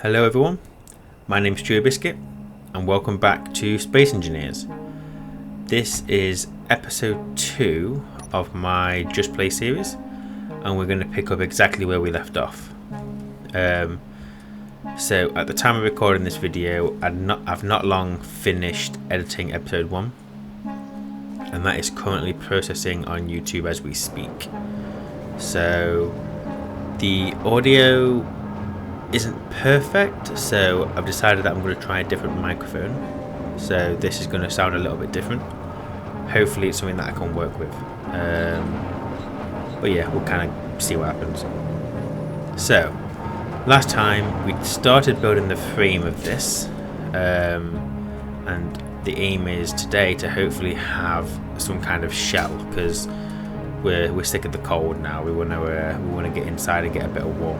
Hello everyone, my name's Chewy Biscuit and welcome back to Space Engineers. This is episode 2 of my Just Play series and we're going to pick up exactly where we left off. So at the time of recording this video, I've not long finished editing episode 1 and that is currently processing on YouTube as we speak. So the audio isn't perfect, so I've decided that I'm going to try a different microphone, so this is going to sound a little bit different. Hopefully it's something that I can work with, but yeah, we'll kind of see what happens. So last time we started building the frame of this, and the aim is today to hopefully have some kind of shell, because we're sick of the cold now. We want to get inside and get a bit of warm.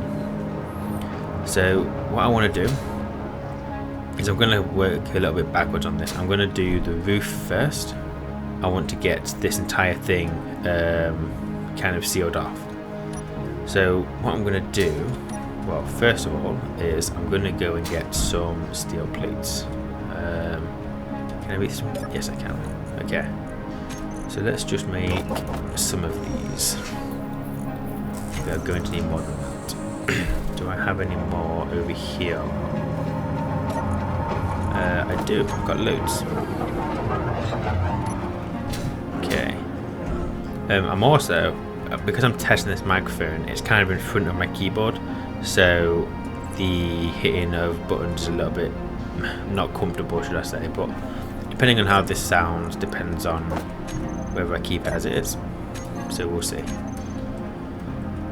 So what I want to do is I'm going to work a little bit backwards on this. I'm going to do the roof first. I want to get this entire thing kind of sealed off. So what I'm going to do, well, first of all, is I'm going to go and get some steel plates. Can I make some? Yes, I can. Okay. So let's just make some of these. We're going to need more than that. Do I have any more over here? I do. I've got loads. Okay. I'm also, because I'm testing this microphone, it's kind of in front of my keyboard, so the hitting of buttons is a little bit not comfortable, should I say, but depending on how this sounds depends on whether I keep it as it is. So we'll see.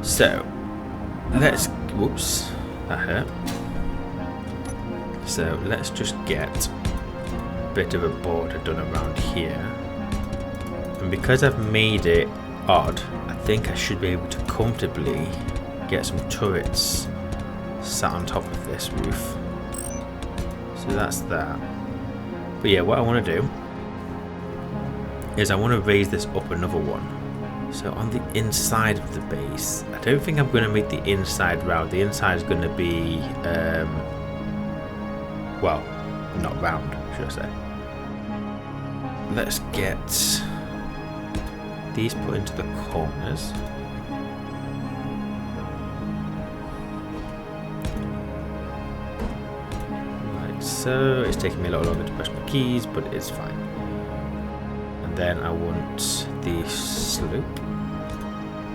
So let's, whoops, that hurt. So let's just get a bit of a border done around here. And because I've made it odd, I think I should be able to comfortably get some turrets sat on top of this roof. So that's that. But yeah, what I want to do is I want to raise this up another one. So on the inside of the base, I don't think I'm going to make the inside round. The inside is going to be, well, not round, should I say. Let's get these put into the corners. Like so. It's taking me a lot longer to press my keys, but it's fine. And then I want the slope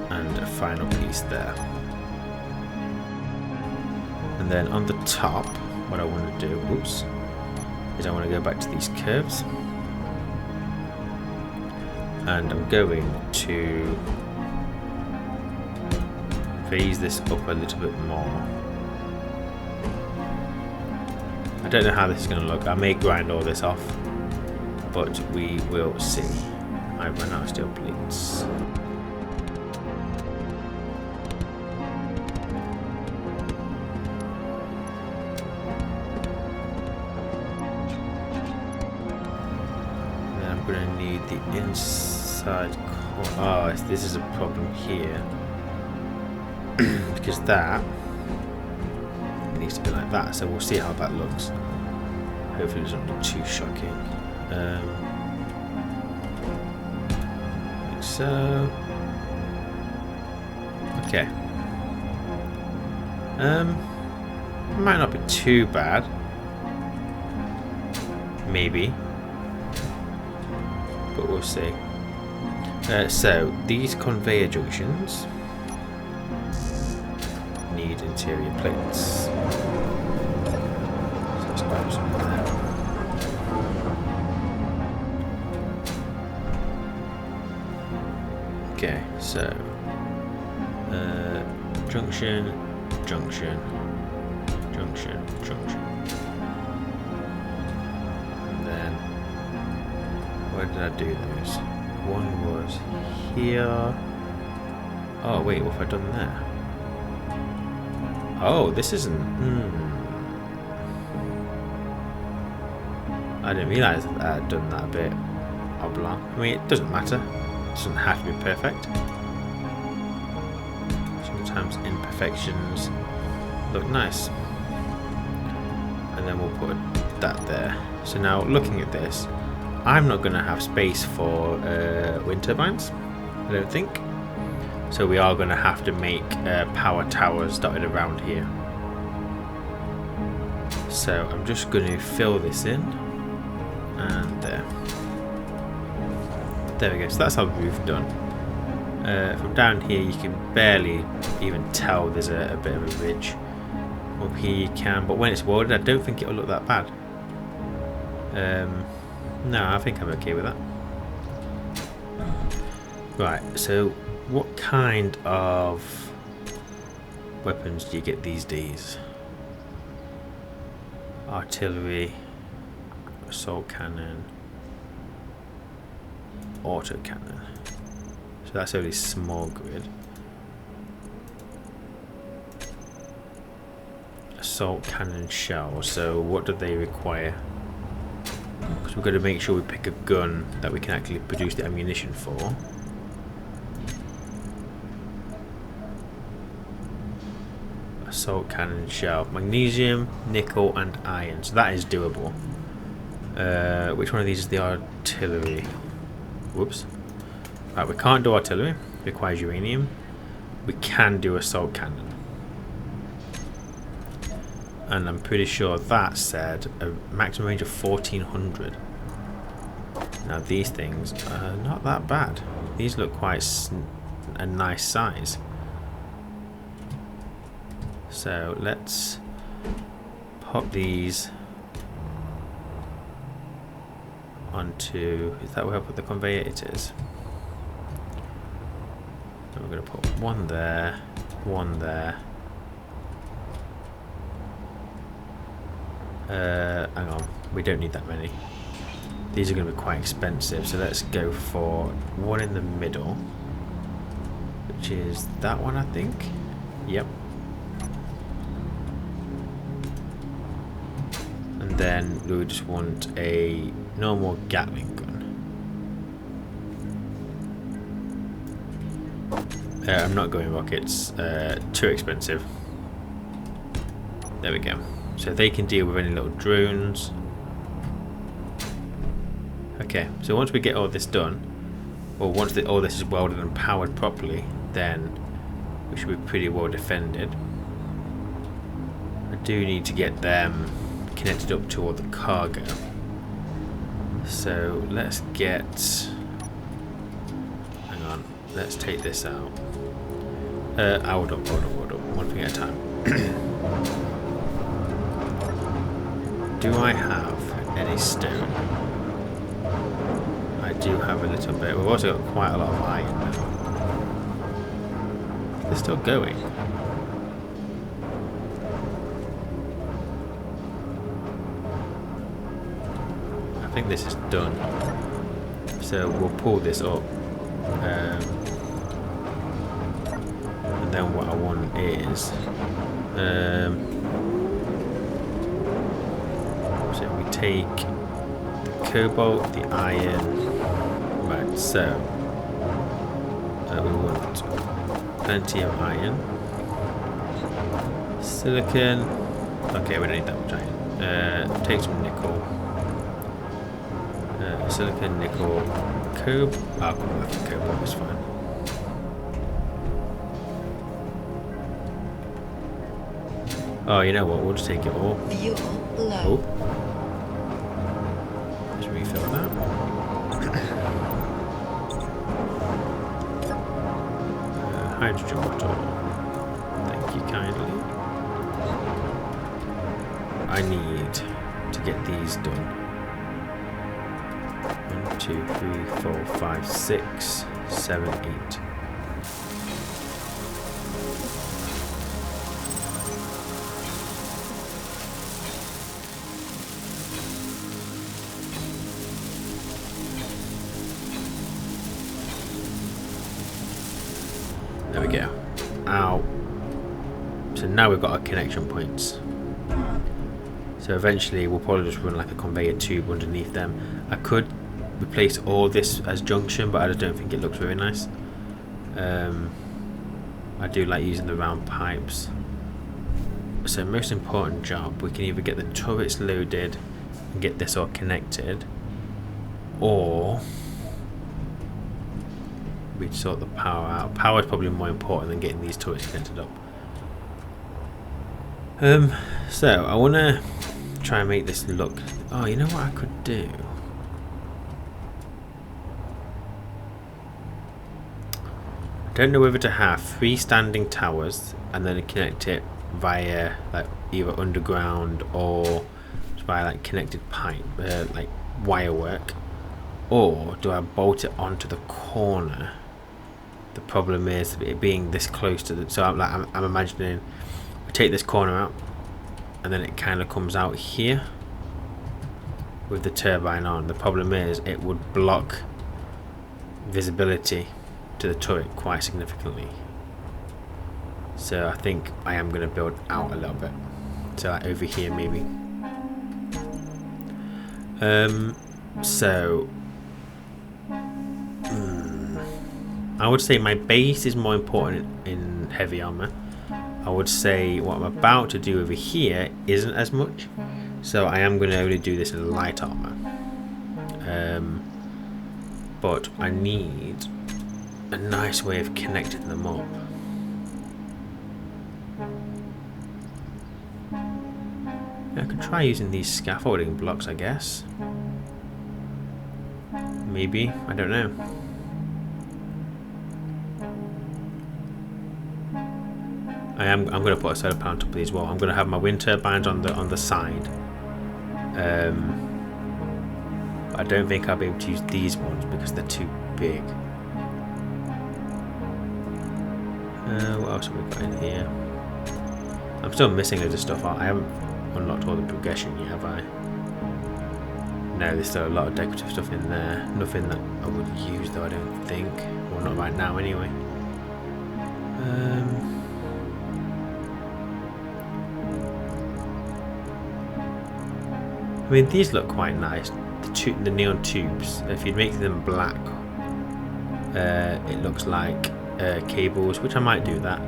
and a final piece there. And then on the top, what I want to do, whoops, is I want to go back to these curves. And I'm going to raise this up a little bit more. I don't know how this is going to look. I may grind all this off, but we will see. I run out of steel plates. I'm going to need the inside corner. Oh, this is a problem here. Because that needs to be like that, so we'll see how that looks. Hopefully it doesn't look too shocking. Like so. Okay. Might not be too bad. Maybe. But we'll see. So these conveyor junctions need interior plates. So let's grab some there. Okay, so junction, junction, junction, junction. Where did I do those? One was here. Oh wait, what have I done there? Oh, this isn't. I didn't realise that I had done that a bit oblong. I mean, it doesn't matter. It doesn't have to be perfect. Sometimes imperfections look nice. and then we'll put that there. So now looking at this, I'm not going to have space for wind turbines, I don't think. So we are going to have to make power towers dotted around here. So I'm just going to fill this in, and there. There we go. So that's our roof done. From down here you can barely even tell there's a bit of a ridge. Up here you can, but when it's welded I don't think it'll look that bad. No, I think I'm okay with that. Right, so what kind of weapons do you get these days? Artillery, assault cannon, auto cannon. So that's only small grid. Assault cannon shell. So what do they require? Because we've got to make sure we pick a gun that we can actually produce the ammunition for. Assault cannon shell. Magnesium, nickel and iron. So that is doable. Which one of these is the artillery? Whoops. Right, we can't do artillery. It requires uranium. We can do assault cannon. And I'm pretty sure that said a maximum range of 1400. Now these things are not that bad. These look quite a nice size. So let's pop these onto, is that where I put the conveyor? It is. So we're going to put one there, one there. Hang on, we don't need that many. These are going to be quite expensive, so let's go for one in the middle, which is that one, I think. Yep. And then we just want a normal Gatling gun. I'm not going rockets, too expensive. There we go. So they can deal with any little drones. Okay, so once we get all this done, or once all this is welded and powered properly, then we should be pretty well defended. I do need to get them connected up to all the cargo. So let's get... Hang on, let's take this out. Hold up. One thing at a time. Do I have any stone? I do have a little bit. We've also got quite a lot of iron now. They're still going. I think this is done. So we'll pull this up. And then what I want is... so we take the cobalt, the iron. Right, so we want plenty of iron. Silicon. Okay, we don't need that much iron. Take some nickel. Silicon, nickel, cobalt. I think cobalt is fine. Oh, you know what? We'll just take it all. Oh. Let's refill that. Hydrogen bottle. Thank you kindly. I need to get these done. 1, 2, 3, 4, 5, 6, 7, 8. There we go. Ow. So now we've got our connection points. So eventually we'll probably just run like a conveyor tube underneath them. I could replace all this as junction, but I just don't think it looks very nice. I do like using the round pipes. So most important job, we can either get the turrets loaded and get this all connected, or we'd sort the power out. Power is probably more important than getting these turrets connected up. So I want to try and make this look. Oh, you know what I could do? I don't know whether to have freestanding towers and then connect it via like either underground or via like connected pipe, like wire work, or do I bolt it onto the corner? The problem is it being this close to the. So I'm imagining we take this corner out, and then it kind of comes out here with the turbine on. The problem is it would block visibility to the turret quite significantly. So I think I am going to build out a little bit. So like over here maybe. So I would say my base is more important in heavy armor. I would say what I'm about to do over here isn't as much. So I am going to only do this in light armor. But I need a nice way of connecting them up. I could try using these scaffolding blocks, I guess. Maybe, I don't know. I'm going to put a solar panel on top of these as well. I'm going to have my wind turbines on the side. I don't think I'll be able to use these ones because they're too big. What else have we got in here? I'm still missing loads of stuff. I haven't unlocked all the progression yet, have I? No, there's still a lot of decorative stuff in there. Nothing that I would use though, I don't think. Well, not right now anyway. I mean, these look quite nice. The neon tubes, if you'd make them black, it looks like cables, which I might do that.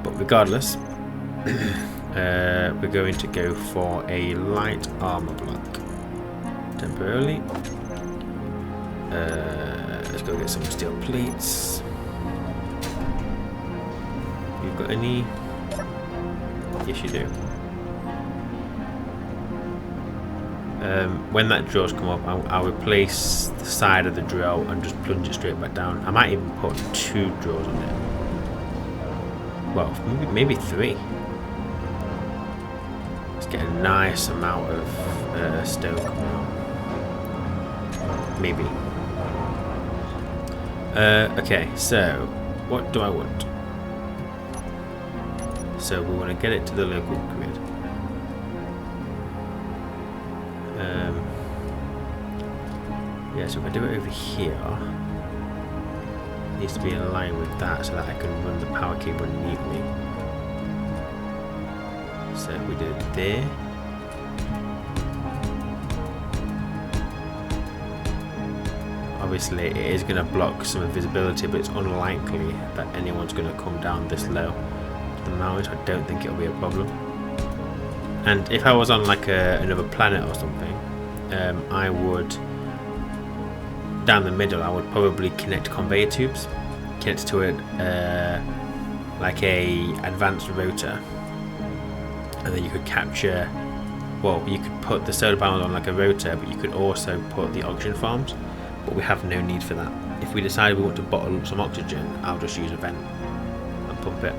But regardless, we're going to go for a light armor block temporarily. Let's go get some steel plates. You've got any? Yes, you do. When that drill's come up, I'll replace the side of the drill and just plunge it straight back down. I might even put 2 drills on it. Well, maybe 3. Let's get a nice amount of stone coming out. Maybe. Okay, so what do I want? So we want to get it to the local grid. Yeah, so if I do it over here, it needs to be in line with that so that I can run the power cable neatly. So we did it there. Obviously it is going to block some visibility, but it's unlikely that anyone's going to come down this low to the mountain. I don't think it'll be a problem. And if I was on like another planet or something, I would, down the middle, I would probably connect conveyor tubes, connect to it like a advanced rotor, and then you could capture. Well, you could put the solar panels on like a rotor, but you could also put the oxygen farms. But we have no need for that. If we decide we want to bottle up some oxygen, I'll just use a vent and pump it.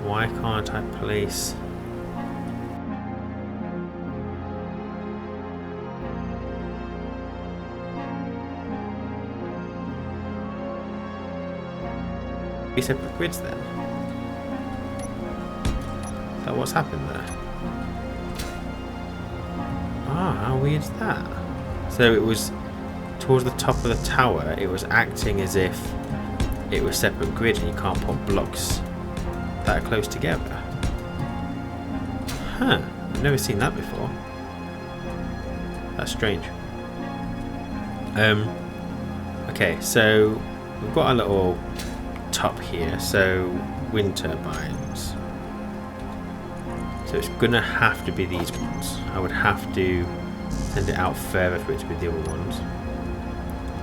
Why can't I place? Separate grids then? Is that what's happened there? Ah, how weird is that? So it was towards the top of the tower, it was acting as if it was separate grid and you can't put blocks that are close together. Huh, I've never seen that before. That's strange. Okay, so we've got our little top here. So wind turbines. So it's gonna have to be these ones. I would have to send it out further for it to be the other ones.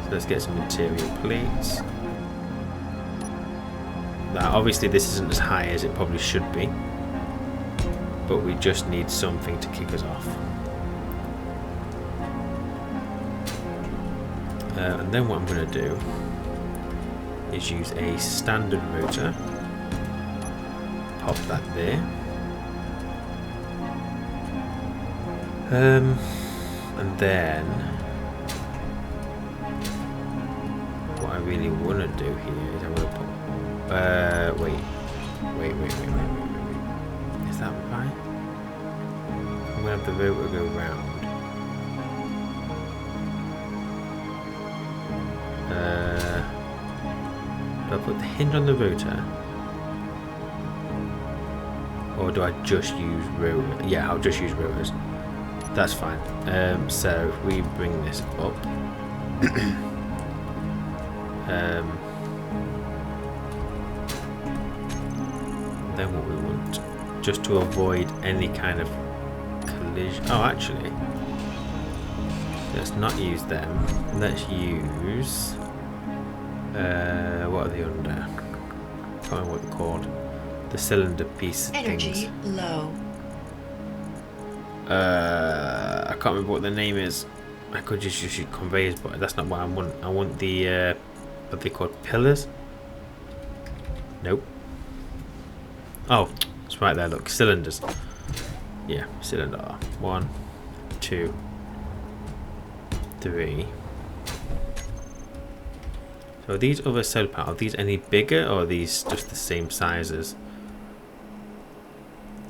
So let's get some material plates. Now obviously this isn't as high as it probably should be, but we just need something to kick us off. And then what I'm going to do is use a standard rotor, pop that there, and then what I really want to do here is I'm going to put, wait, is that right? I'm going to have the rotor go round. Do I put the hinge on the rotor? Or do I just use rotor? Yeah, I'll just use rotors. That's fine. So if we bring this up. Then what we want, just to avoid any kind of collision. Oh, actually, let's not use them. Let's use what are they under? I can't remember what they're called. The cylinder piece Energy things. low. I can't remember what the name is. I could just use conveyors, but that's not what I want. I want the what they called, pillars. Nope. Oh, it's right there. Look, cylinders. Yeah, cylinder. 1, 2, 3. So are these other solar panels, are these any bigger, or are these just the same sizes?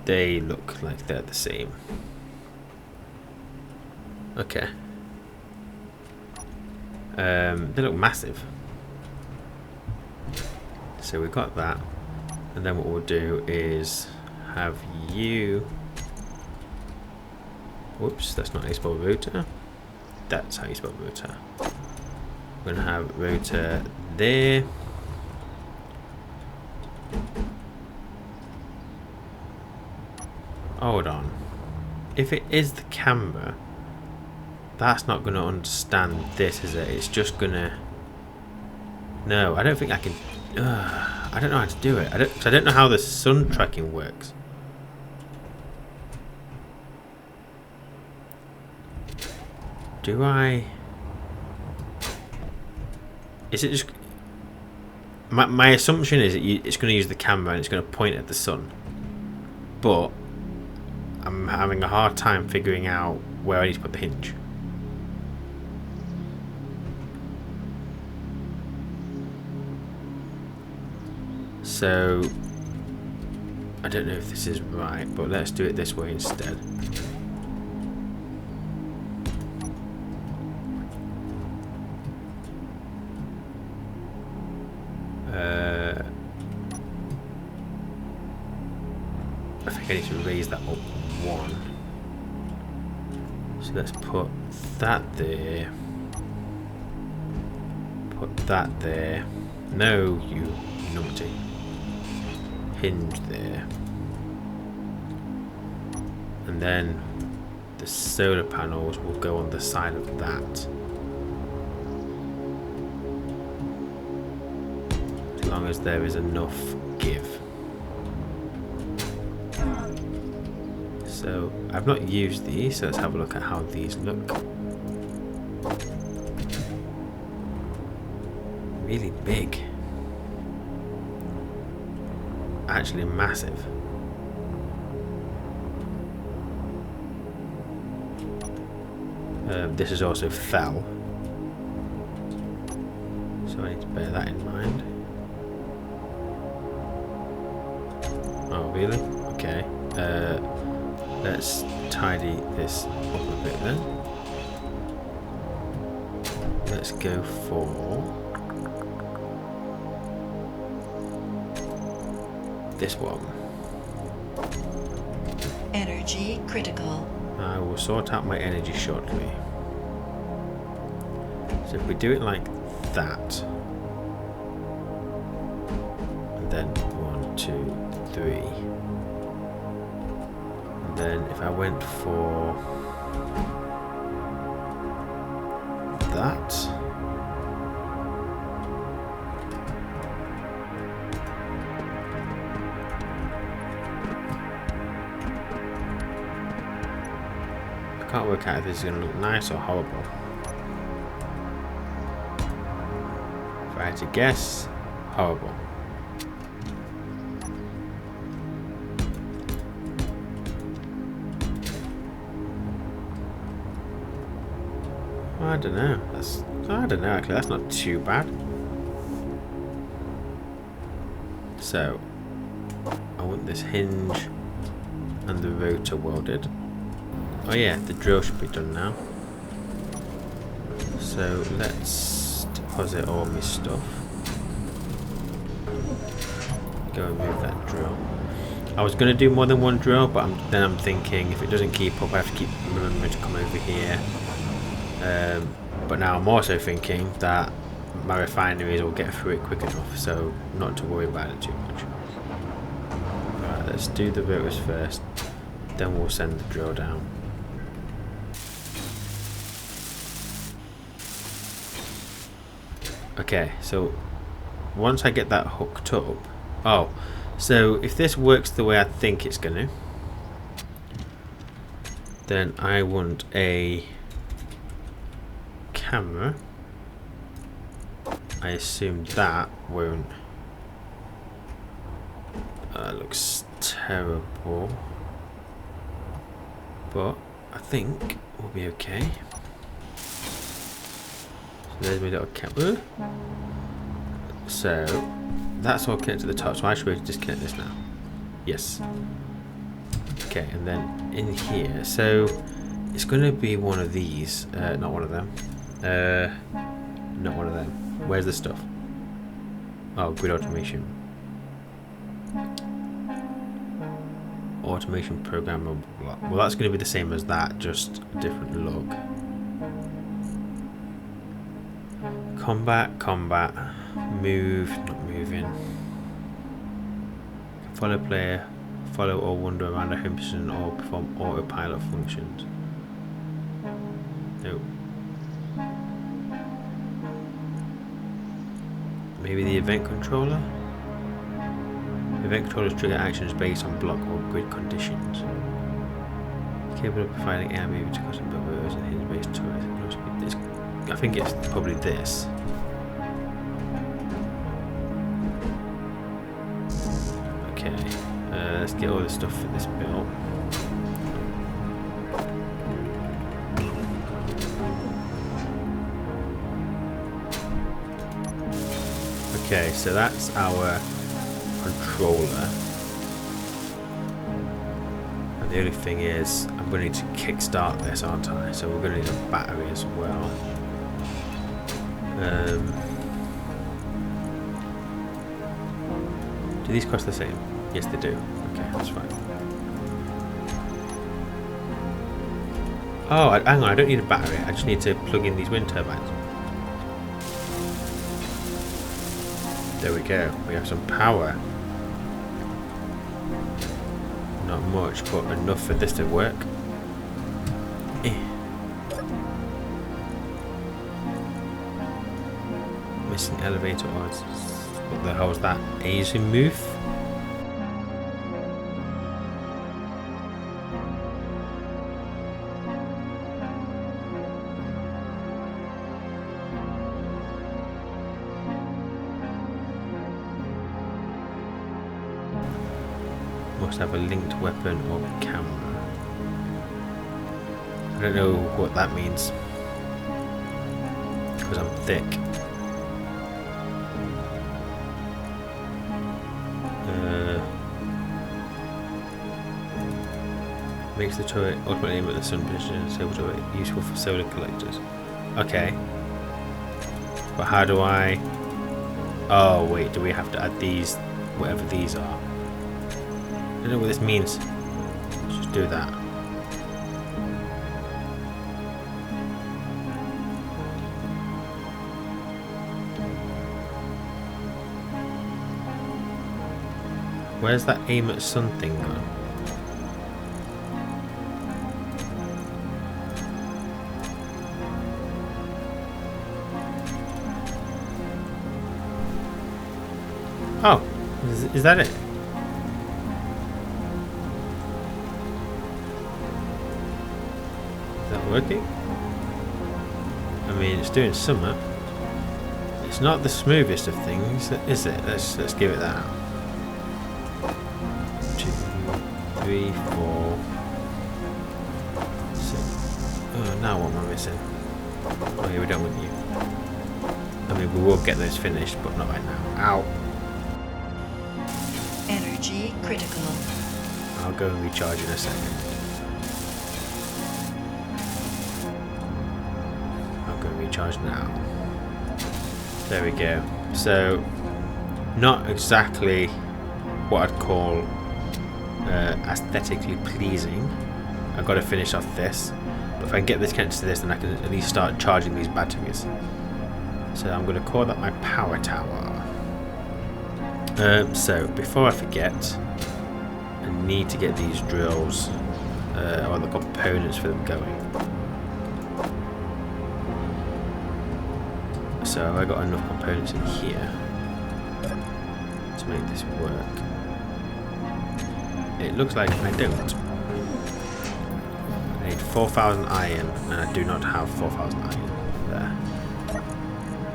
They look like they're the same. Okay. They look massive. So we got that. And then what we'll do is have you... Whoops, that's not how you spell rotor. That's how you spell rotor. We're going to have rotor there. Hold on. If it is the camera, that's not going to understand this, is it? It's just going to... No, I don't think I can... I don't know how to do it. I don't know how the sun tracking works. Do I... Is it just... My assumption is that it's going to use the camera and it's going to point at the sun. But I'm having a hard time figuring out where I need to put the hinge. So I don't know if this is right, but let's do it this way instead. I think I need to raise that up 1. So let's put that there. Put that there. No, you numpty. Hinge there. And then the solar panels will go on the side of that. As long as there is enough give. So I've not used these, so let's have a look at how these look. Really big. Actually massive. This is also fell, so I need to bear that in mind. Oh really? Okay. Let's tidy this up a bit then. Let's go for this one. Energy critical. I will sort out my energy shortly. So if we do it like that, and then 1, 2, 3. And then if I went for that, I can't work out if this is going to look nice or horrible. If I had to guess, horrible. I don't know. I don't know. Actually, that's not too bad. So, I want this hinge and the rotor welded. Oh yeah, the drill should be done now. So let's deposit all my stuff. Go and move that drill. I was going to do more than one drill, but then I'm thinking if it doesn't keep up, I have to keep remembering to come over here. But now I'm also thinking that my refineries will get through it quick enough, so not to worry about it too much. Alright, let's do the rotors first, then we'll send the drill down. Okay, so once I get that hooked up, oh, so if this works the way I think it's gonna, then I want a camera. I assume that won't. Looks terrible, but I think we'll be okay. So there's my little camera. So that's all connected to the top. So I should be able to disconnect this now. Yes. Okay, and then in here, so it's going to be one of these. Not one of them. Not one of them. Where's the stuff? Oh, grid automation. Automation programmable block. Well, that's going to be the same as that, just a different look. Combat, move, not moving. Follow player, follow or wander around a home position or perform autopilot functions. Nope. Maybe the event controller? Event controllers trigger actions based on block or grid conditions. Capable of providing air movement to custom built rotors and hinge based turrets. I think it's probably this. Okay, let's get all the stuff for this built. Okay, so that's our controller. And the only thing is, I'm going to need to kickstart this, aren't I? So we're going to need a battery as well. Do these cost the same? Yes, they do. Okay, that's fine. Oh, hang on, I don't need a battery. I just need to plug in these wind turbines. There we go. We have some power. Not much, but enough for this to work. Missing elevator odds. What the hell is that? Asian move? Must have a linked weapon or camera. I don't know what that means because I'm thick. Makes the turret ultimately aim at the sun position, so turret useful for solar collectors. Okay. But how do I... Oh wait, do we have to add these, whatever these are? I don't know what this means. Let's just do that. Where's that aim at sun thing gone? Oh, is that it? Is that working? I mean, it's doing something. It's not the smoothest of things, is it? Let's give it that. 2, 3, 4, 6. Oh, now what am I missing? Oh, yeah, we don't want you. I mean, we will get those finished, but not right now. Ow! Energy critical. I'll go and recharge in a second. I'll go and recharge now. There we go. So, not exactly what I'd call aesthetically pleasing. I've got to finish off this. But if I can get this connected to this, then I can at least start charging these batteries. So I'm going to call that my power tower. So, before I forget, I need to get these drills, or the components for them going. So, have I got enough components in here to make this work? It looks like I don't. I need 4,000 iron, and I do not have 4,000 iron there.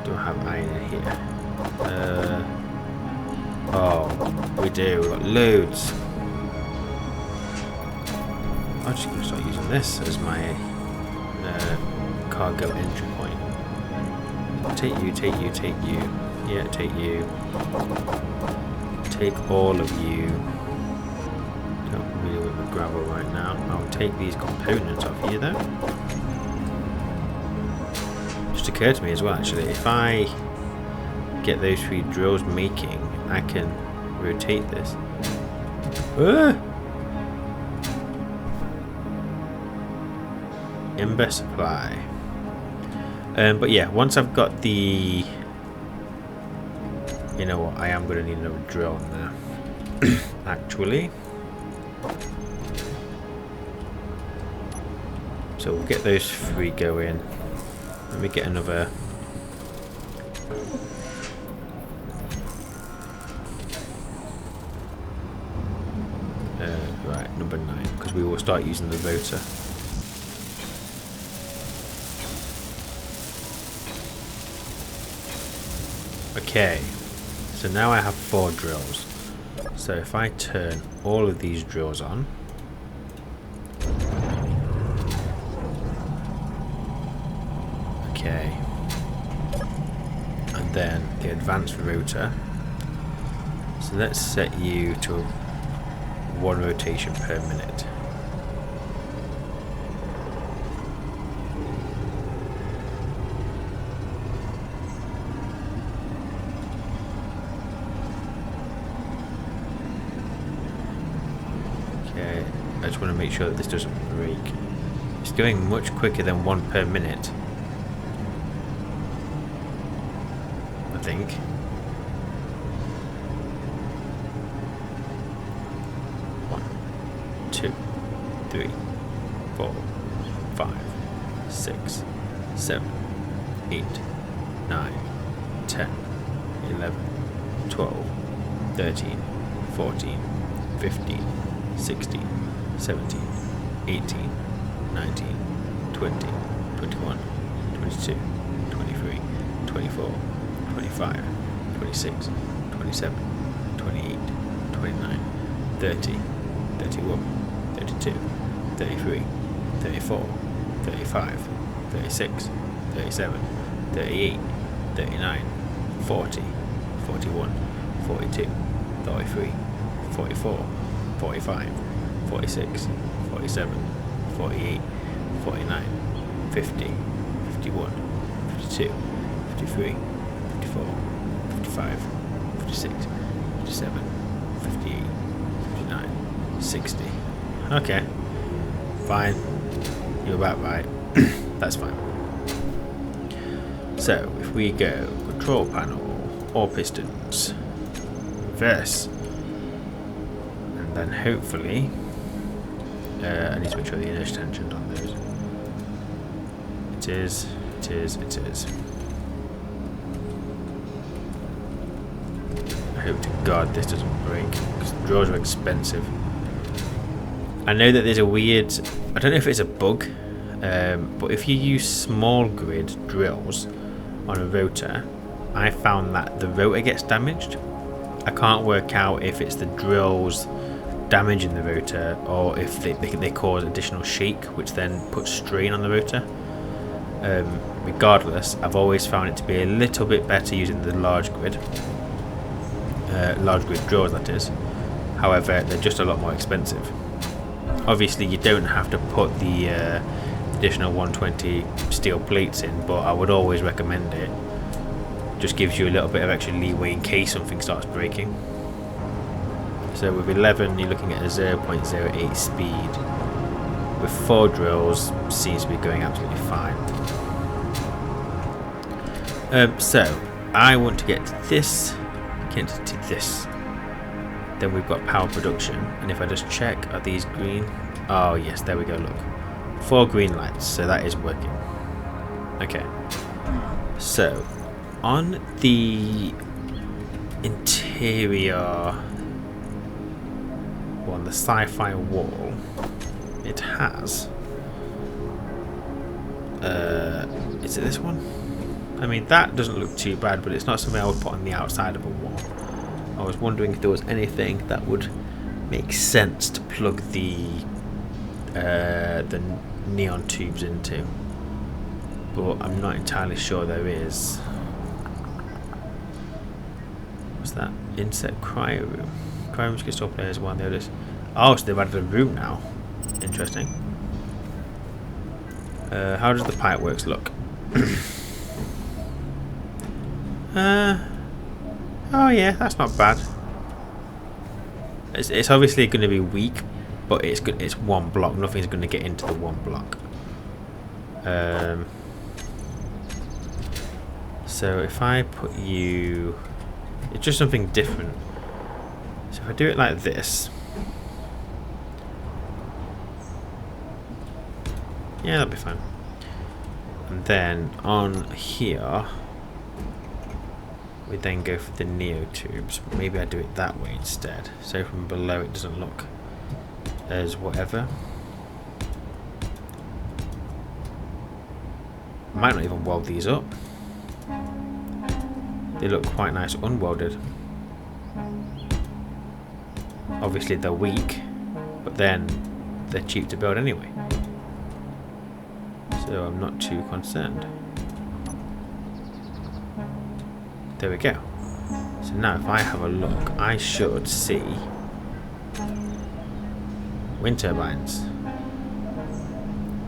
Do I have iron in here? Oh, we do. We've got loads. I'm just going to start using this as my cargo entry point. Take you, take you, take you. Yeah, take you. Take all of you. Don't really want the gravel right now. I'll take these components off here though. Just occurred to me as well actually, if I get those 3 drills making, I can rotate this. Imber supply. But yeah, once I've got the... You know what, I am going to need another drill now. Actually. So we'll get those 3 going. Let me get another... right, number 9, because we will start using the rotor. Okay, so now I have 4 drills. So if I turn all of these drills on, okay, and then the advanced rotor. So let's set you to 1 rotation per minute. Okay, I just want to make sure that this doesn't break. It's going much quicker than 1 per minute, I think. Two, 3, 4, 5, 6, 7, 8, 9, 10, 11, 12, 13, 14, 15, 16, 17, 18, 19, 20, 21, 22, 23, 24, 25, 26, 27, 28, 29, 30, 31, 32, 33, 34, 35, 36, 37, 38, 39, 40, 41, 42, 43, 44, 45, 46, 47, 48, 49, 50, 51, 52, 53, 54, 55, 56, 57, 58, 59, 60. Okay, fine. You're about right. That's fine. So, if we go control panel, all pistons, reverse, and then hopefully I need to make sure the inertia tension's on those. It is. I hope to God this doesn't break, because drills are expensive. I know that there's a weird, I don't know if it's a bug, but if you use small grid drills on a rotor, I found that the rotor gets damaged. I can't work out if it's the drills damaging the rotor or if they cause additional shake, which then puts strain on the rotor. Regardless, I've always found it to be a little bit better using the large grid drills, that is. However, they're just a lot more expensive. Obviously you don't have to put the additional 120 steel plates in, but I would always recommend it. Just gives you a little bit of extra leeway in case something starts breaking. So with 11 you're looking at a 0.08 speed. With 4 drills seems to be going absolutely fine. So I want to get this, get to this. Then we've got power production, and if I just check, are these green? Oh yes, there we go, look. 4 green lights, so that is working. Okay. So on the interior, well, on the sci-fi wall, it has is it this one? I mean, that doesn't look too bad, but it's not something I would put on the outside of a wall. I was wondering if there was anything that would make sense to plug the neon tubes into, but I'm not entirely sure there is. What's that? Inset cryo room. Cryo rooms can store players while the others. Oh, so they've added a room now. Interesting. How does the pipeworks look? Oh yeah, that's not bad. It's obviously going to be weak, but it's good. It's one block. Nothing's going to get into the one block. So if I put you, it's just something different. So if I do it like this, yeah, that'll be fine. And then on here, we then go for the neo tubes. Maybe I do it that way instead, so from below it doesn't look as whatever. Might not even weld these up. They look quite nice unwelded. Obviously they're weak, but then they're cheap to build anyway, so I'm not too concerned. There we go. So now if I have a look, I should see wind turbines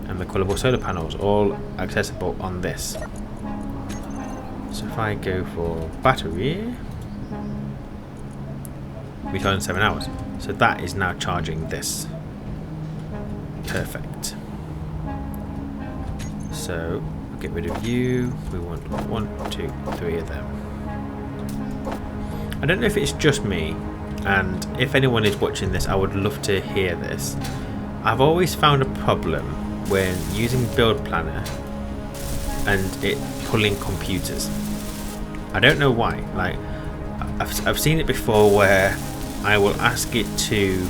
and the colourable solar panels all accessible on this. So if I go for battery, we charge in 7 hours. So that is now charging this. Perfect. So we'll get rid of you. We want 1, 2, 3 of them. I don't know if it's just me, and if anyone is watching this, I would love to hear this. I've always found a problem when using Build Planner and it pulling computers. I don't know why. Like, I've seen it before where I will ask it to,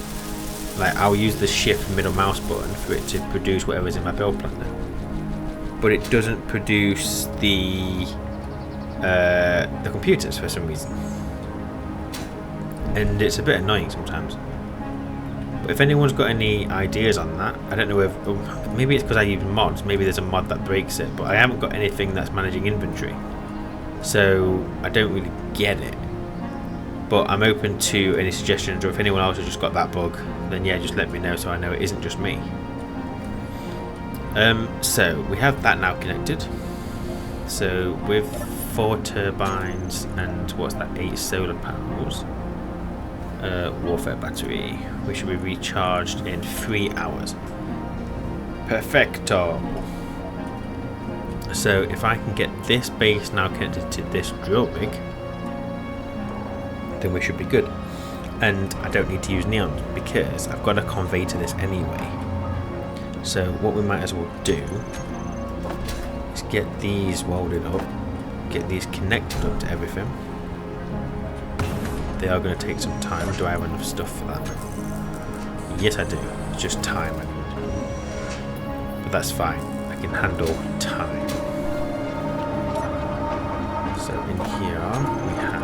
like, I'll use the shift middle mouse button for it to produce whatever's in my Build Planner, but it doesn't produce the computers for some reason. And it's a bit annoying sometimes. But if anyone's got any ideas on that, I don't know if maybe it's because I use mods. Maybe there's a mod that breaks it, but I haven't got anything that's managing inventory, so I don't really get it. But I'm open to any suggestions, or if anyone else has just got that bug, then yeah, just let me know so I know it isn't just me. So we have that now connected. So with 4 turbines and what's that, 8 solar panels, warfare battery, we should be recharged in 3 hours. Perfecto. So if I can get this base now connected to this drill rig, then we should be good. and I don't need to use neon because I've got a convey to this anyway. So what we might as well do is get these welded up, get these connected up to everything. They are going to take some time. Do I have enough stuff for that? Yes, I do. It's just time I need. But that's fine. I can handle time. So in here we have...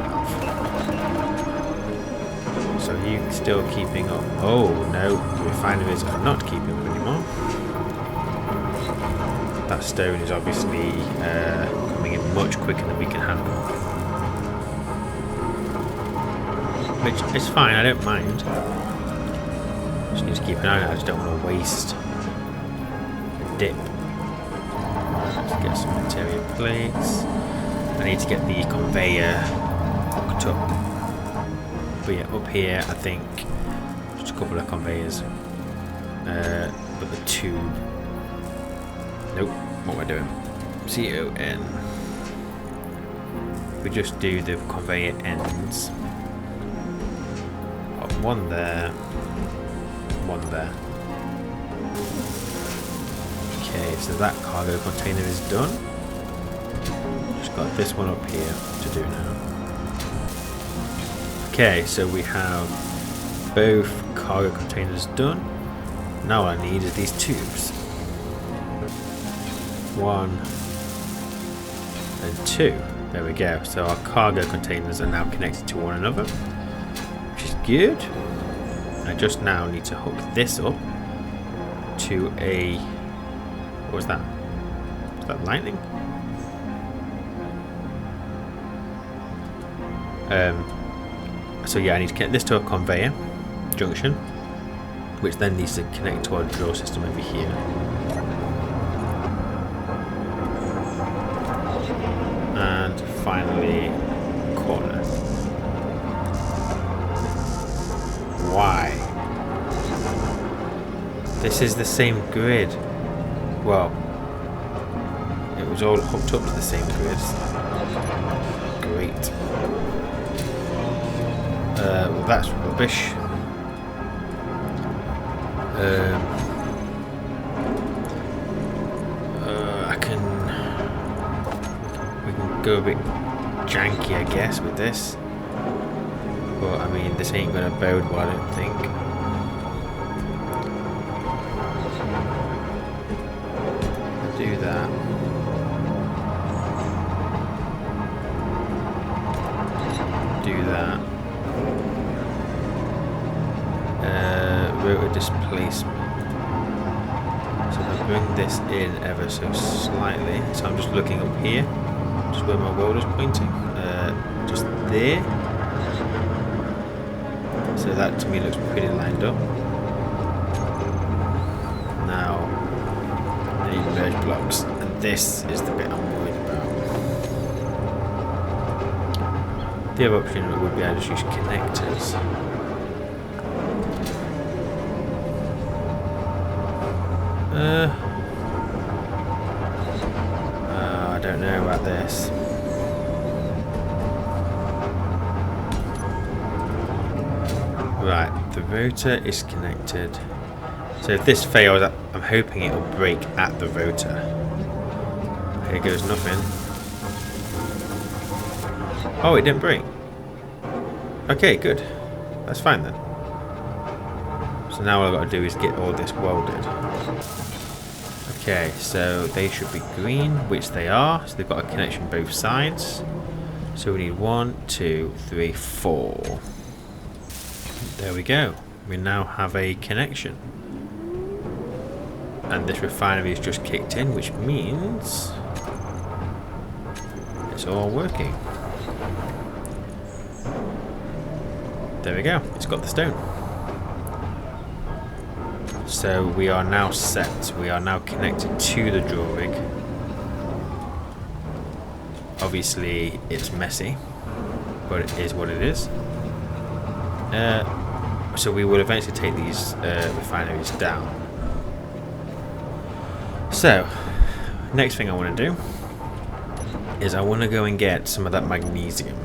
So are you still keeping up? Oh no, the refineries are not keeping up anymore. That stone is obviously coming in much quicker than we can handle. Which is fine, I don't mind. Just need to keep an eye on it, I just don't want to waste a dip. Let's get some material plates. I need to get the conveyor hooked up. But yeah, up here I think just a couple of conveyors. But the tube. Nope, what am I doing? CON. We just do the conveyor ends. One there, one there. Okay, so that cargo container is done. Just got this one up here to do now. Okay, so we have both cargo containers done. Now all I need is these tubes. 1 and 2. There we go. So our cargo containers are now connected to one another. Good. I just now need to hook this up to a... What was that? Was that lightning? So yeah, I need to connect this to a conveyor junction, which then needs to connect to our draw system over here. And finally, corner. Why? This is the same grid. Well, it was all hooked up to the same grid. Great. Well, that's rubbish. We can go a bit janky, I guess, with this. But I mean, this ain't gonna bode well, I don't think. Do that. Do that. Rotor displacement. So if I bring this in ever so slightly, so I'm just looking up here, just where my welder's pointing, just there. So that to me looks pretty lined up. Now, I need merge blocks, and this is the bit I'm worried about. The other option would be I just use connectors. I don't know about this. Right, the rotor is connected. So if this fails, I'm hoping it will break at the rotor. Here goes nothing. Oh, it didn't break. Okay, good. That's fine then. So now all I've got to do is get all this welded. Okay, so they should be green, which they are. So they've got a connection both sides. So we need 1, 2, 3, 4. There we go. We now have a connection. And this refinery is just kicked in, which means it's all working. There we go. It's got the stone. So we are now set. We are now connected to the drill rig. Obviously, it's messy, but it is what it is. So we will eventually take these refineries down. So, next thing I want to do is I want to go and get some of that magnesium.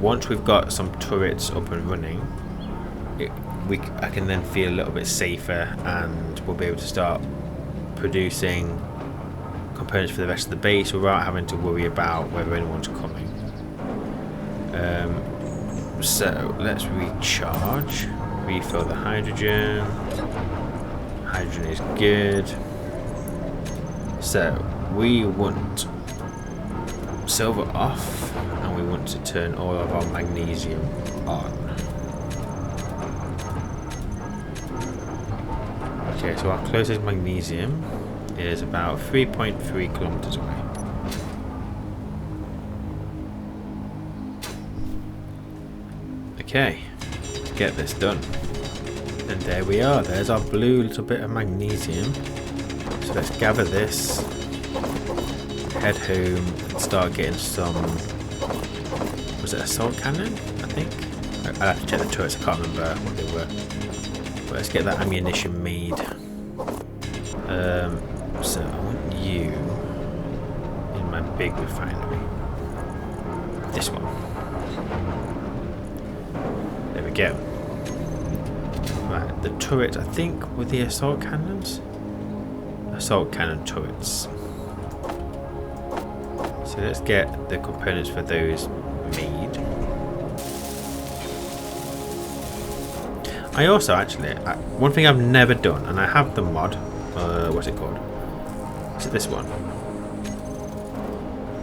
once we've got some turrets up and running, I can then feel a little bit safer, and we'll be able to start producing components for the rest of the base without having to worry about whether anyone's coming. So let's recharge, refill the hydrogen. Hydrogen is good. So we want silver off, and we want to turn all of our magnesium on. Okay, so our closest magnesium is about 3.3 kilometers away. Okay, let's get this done. And there we are, there's our blue little bit of magnesium. So let's gather this, head home, and start getting some, was it assault cannon, I think? I'll have to check the turrets, I can't remember what they were. But let's get that ammunition made. So I want you in my big refinery. This one. There we go. Right, the turret, I think, were the assault cannons? Assault cannon turrets. So let's get the components for those made. I also actually, one thing I've never done, and I have the mod, what's it called? Is it this one?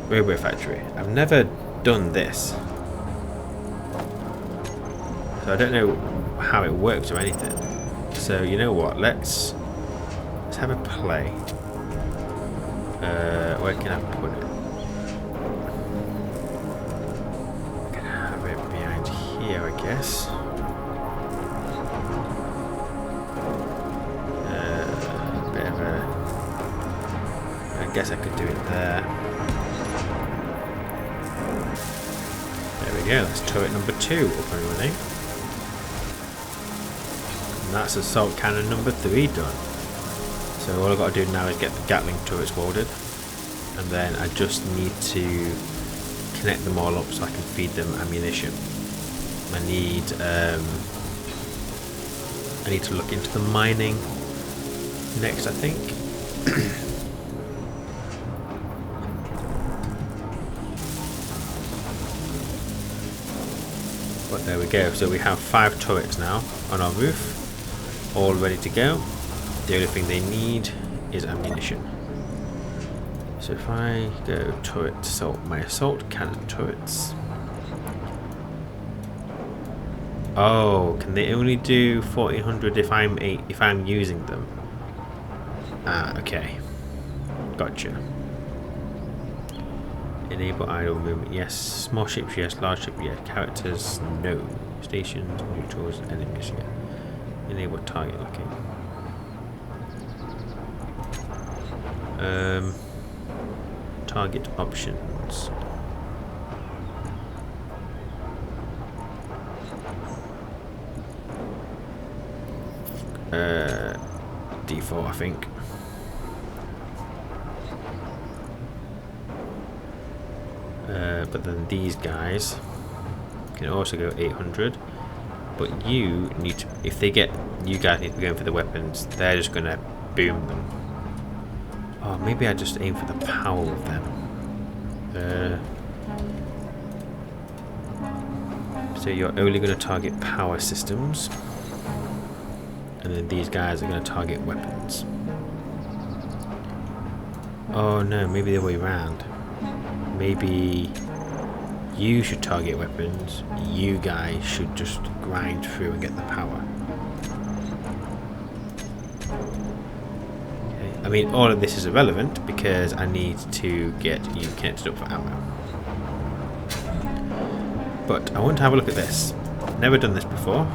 Railway Factory. I've never done this. So I don't know how it works or anything. So you know what? Let's have a play. Where can I put it? I can have it behind here, I guess. Bit of a. I guess I could do it there. There we go. That's turret number 2 up and running. And that's assault cannon number 3 done. So all I've got to do now is get the Gatling turrets welded, and then I just need to connect them all up so I can feed them ammunition. I need to look into the mining next, I think. But there we go. So we have 5 turrets now on our roof, all ready to go. The only thing they need is ammunition. So if I go turret assault, my assault cannon turrets. Oh, can they only do 1400 if I'm using them? Ah, okay. Gotcha. Enable idle movement. Yes. Small ships, yes. Large ships, yes. Characters, no. Stations, neutrals, enemies, yes. Enable target looking. Target options. Default, I think. But then these guys can also go 800. But you need to, if they get, you guys need to be going for the weapons. They're just gonna boom them. Oh, maybe I just aim for the power of them. So you're only going to target power systems, and then these guys are going to target weapons. Oh no, maybe the other way around. Maybe you should target weapons, you guys should just grind through and get the power. I mean, all of this is irrelevant because I need to get you connected up for ammo. But I want to have a look at this. Never done this before.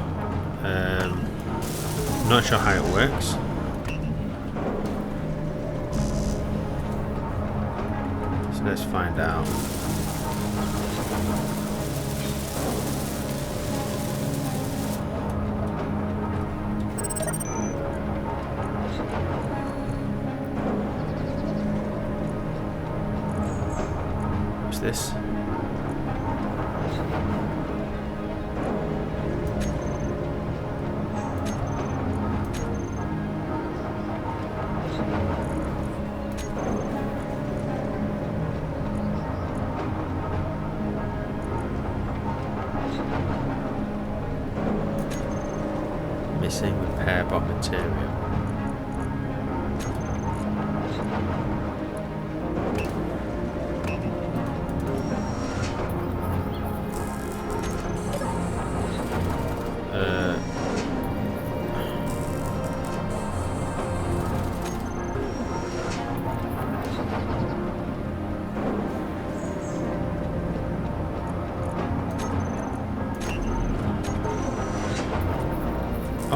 Not sure how it works. So let's find out. This. Missing repair bot material.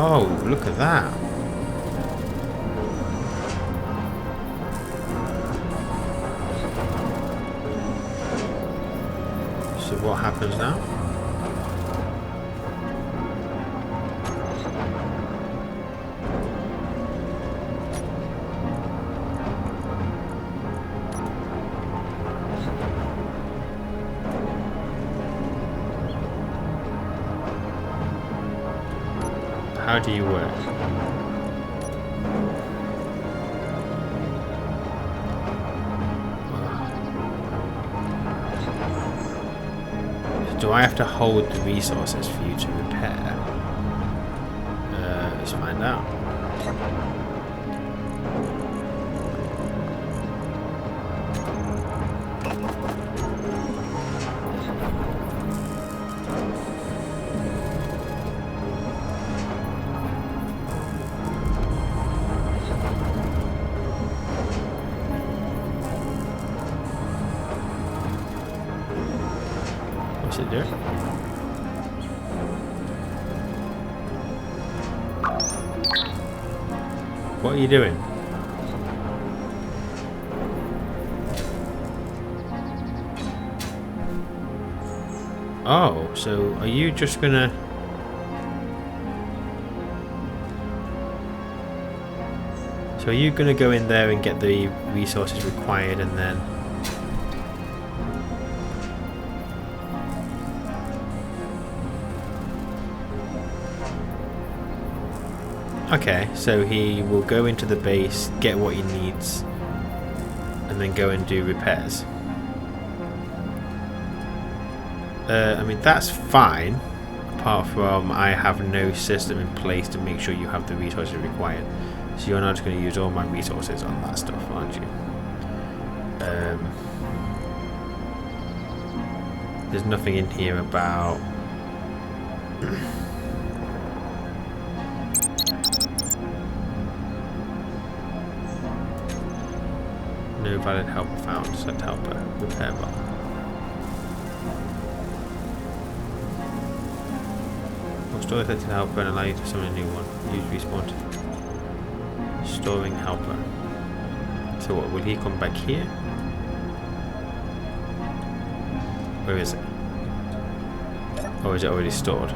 Oh, look at that. So what happens now? How do you work? Do I have to hold the resources for you to repair? Let's find out. What's it do? What are you doing? Oh, so are you just gonna... So are you gonna go in there and get the resources required and then... Okay, so he will go into the base, get what he needs, and then go and do repairs. I mean, that's fine, apart from I have no system in place to make sure you have the resources required. So you're not just going to use all my resources on that stuff, aren't you? There's nothing in here about... No valid helper found. Select helper. Repair bot. Or store selected helper and allow you to summon a new one. Use respawn. Storing helper. So what, will he come back here? Where is it? Or is it already stored?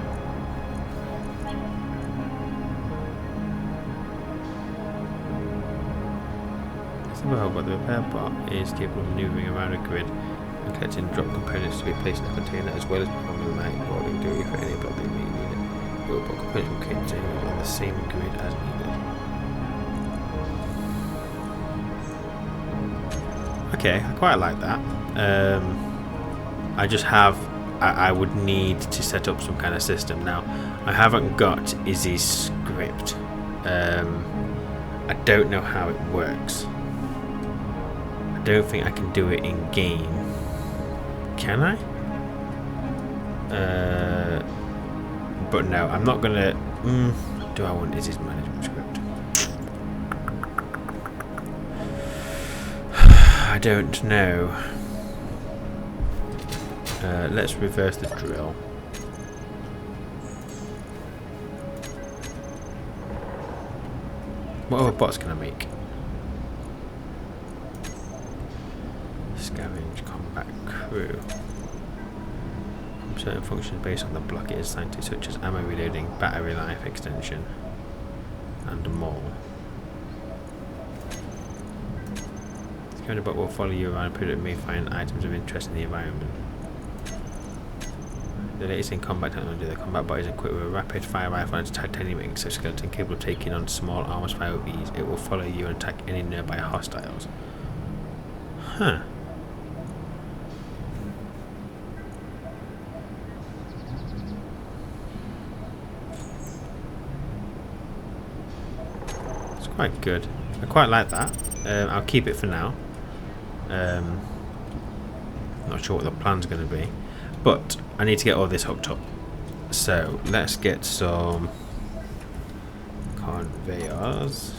But the repair bot is capable of maneuvering around a grid and collecting drop components to be placed in a container, as well as performing light boarding duty for any building may need it. Will put components will containers on the same grid as needed. Okay, I quite like that. I just have... I would need to set up some kind of system. Now, I haven't got Izzy's script. I don't know how it works. I don't think I can do it in game. Can I? But no, I'm not gonna... do I want Izzy's management script? I don't know. Let's reverse the drill. What other bots can I make? Scavenge combat crew. Certain functions based on the block it is assigned to, such as ammo reloading, battery life extension, and more. The scavenger bot will follow you around and may find items of interest in the environment. The latest in combat technology, the combat bot is equipped with a rapid fire rifle and titanium exoskeleton capable of taking on small arms fire with ease. It will follow you and attack any nearby hostiles. Huh. quite good. I quite like that. I'll keep it for now. Not sure what the plan's going to be, but I need to get all this hooked up. So let's get some conveyors.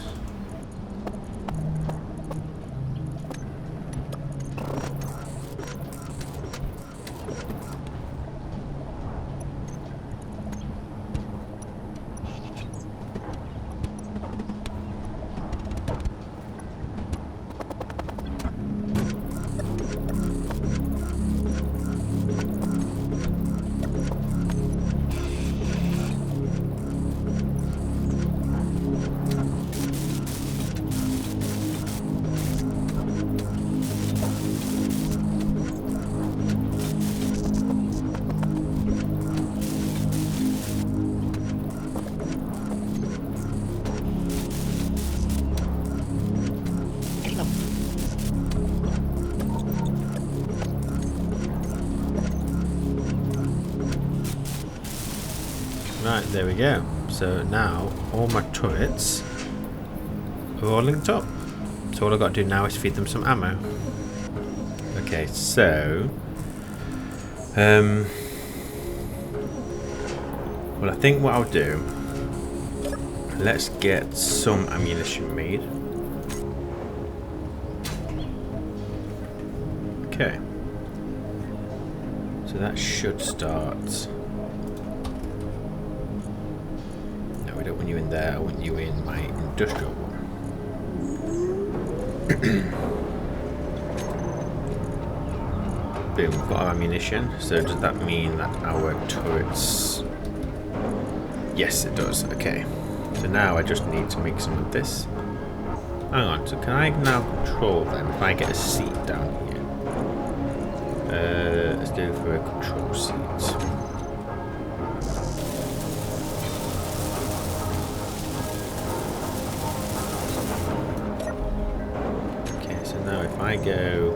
Right, there we go. So now all my turrets are all linked up. So all I've got to do now is feed them some ammo. Okay, so well, I think what I'll do, let's get some ammunition made. Okay, so that should start. No, we don't want you in there. I want you in my industrial one. Boom, we've got our ammunition. So does that mean that our turrets... Yes, it does. Okay. So now I just need to make some of this. Hang on, so can I now control them if I get a seat down here? Let's go for a control seat. Okay, so now if I go...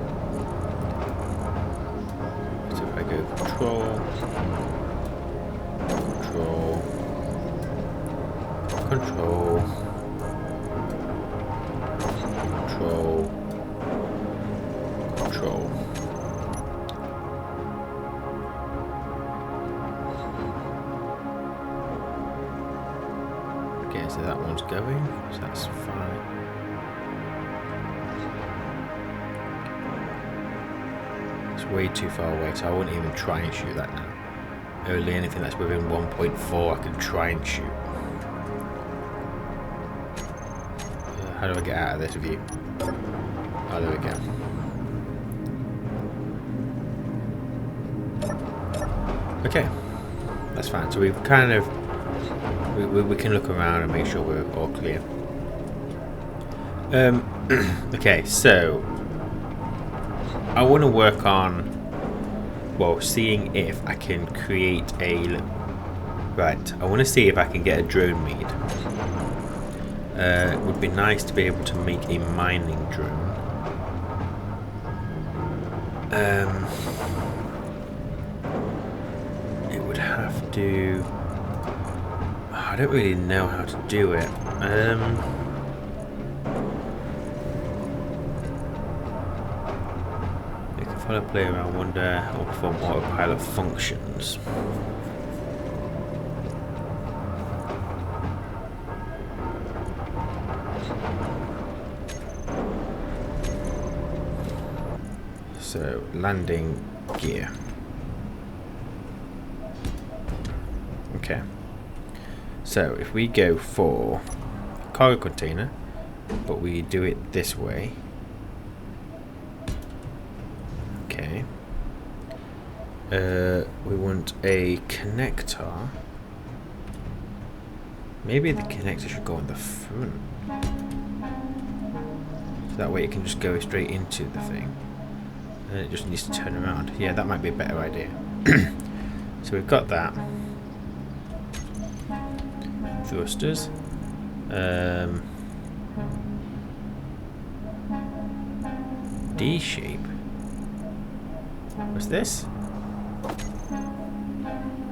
So if I go control... Control... Control... Control... Control... Okay, so that one's going, so that's fine. It's way too far away, so I wouldn't even try and shoot that now. Only anything that's within 1.4 I can try and shoot. How do I get out of this view? Oh, there we go. Okay, that's fine. So we've kind of... We can look around and make sure we're all clear. Okay, so I want to work on, well, seeing if I can create a... Right, I want to see if I can get a drone made. It would be nice to be able to make a mining drone. It would have to... I don't really know how to do it. If I play around, wonder how to perform autopilot functions. So, landing gear. Okay. So, if we go for cargo container, but we do it this way. Okay. We want a connector. Maybe the connector should go on the front. So that way it can just go straight into the thing. And it just needs to turn around. Yeah, that might be a better idea. So we've got that. Thrusters. D shape. What's this?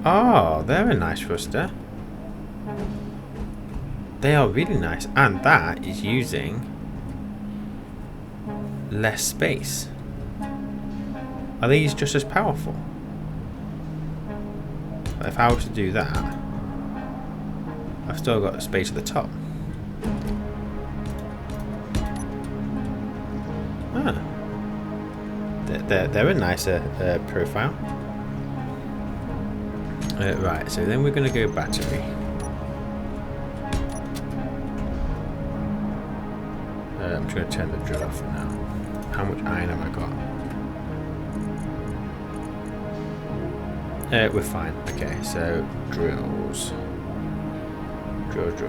Oh, they're a nice thruster. They are really nice, and that is using less space. Are these just as powerful? If I was to do that, I've still got the space at the top. Ah, they're a nicer profile. Right, so then we're going to go battery. I'm just going to turn the drill off for now. How much iron have I got? We're fine. Okay, so drills. Drills.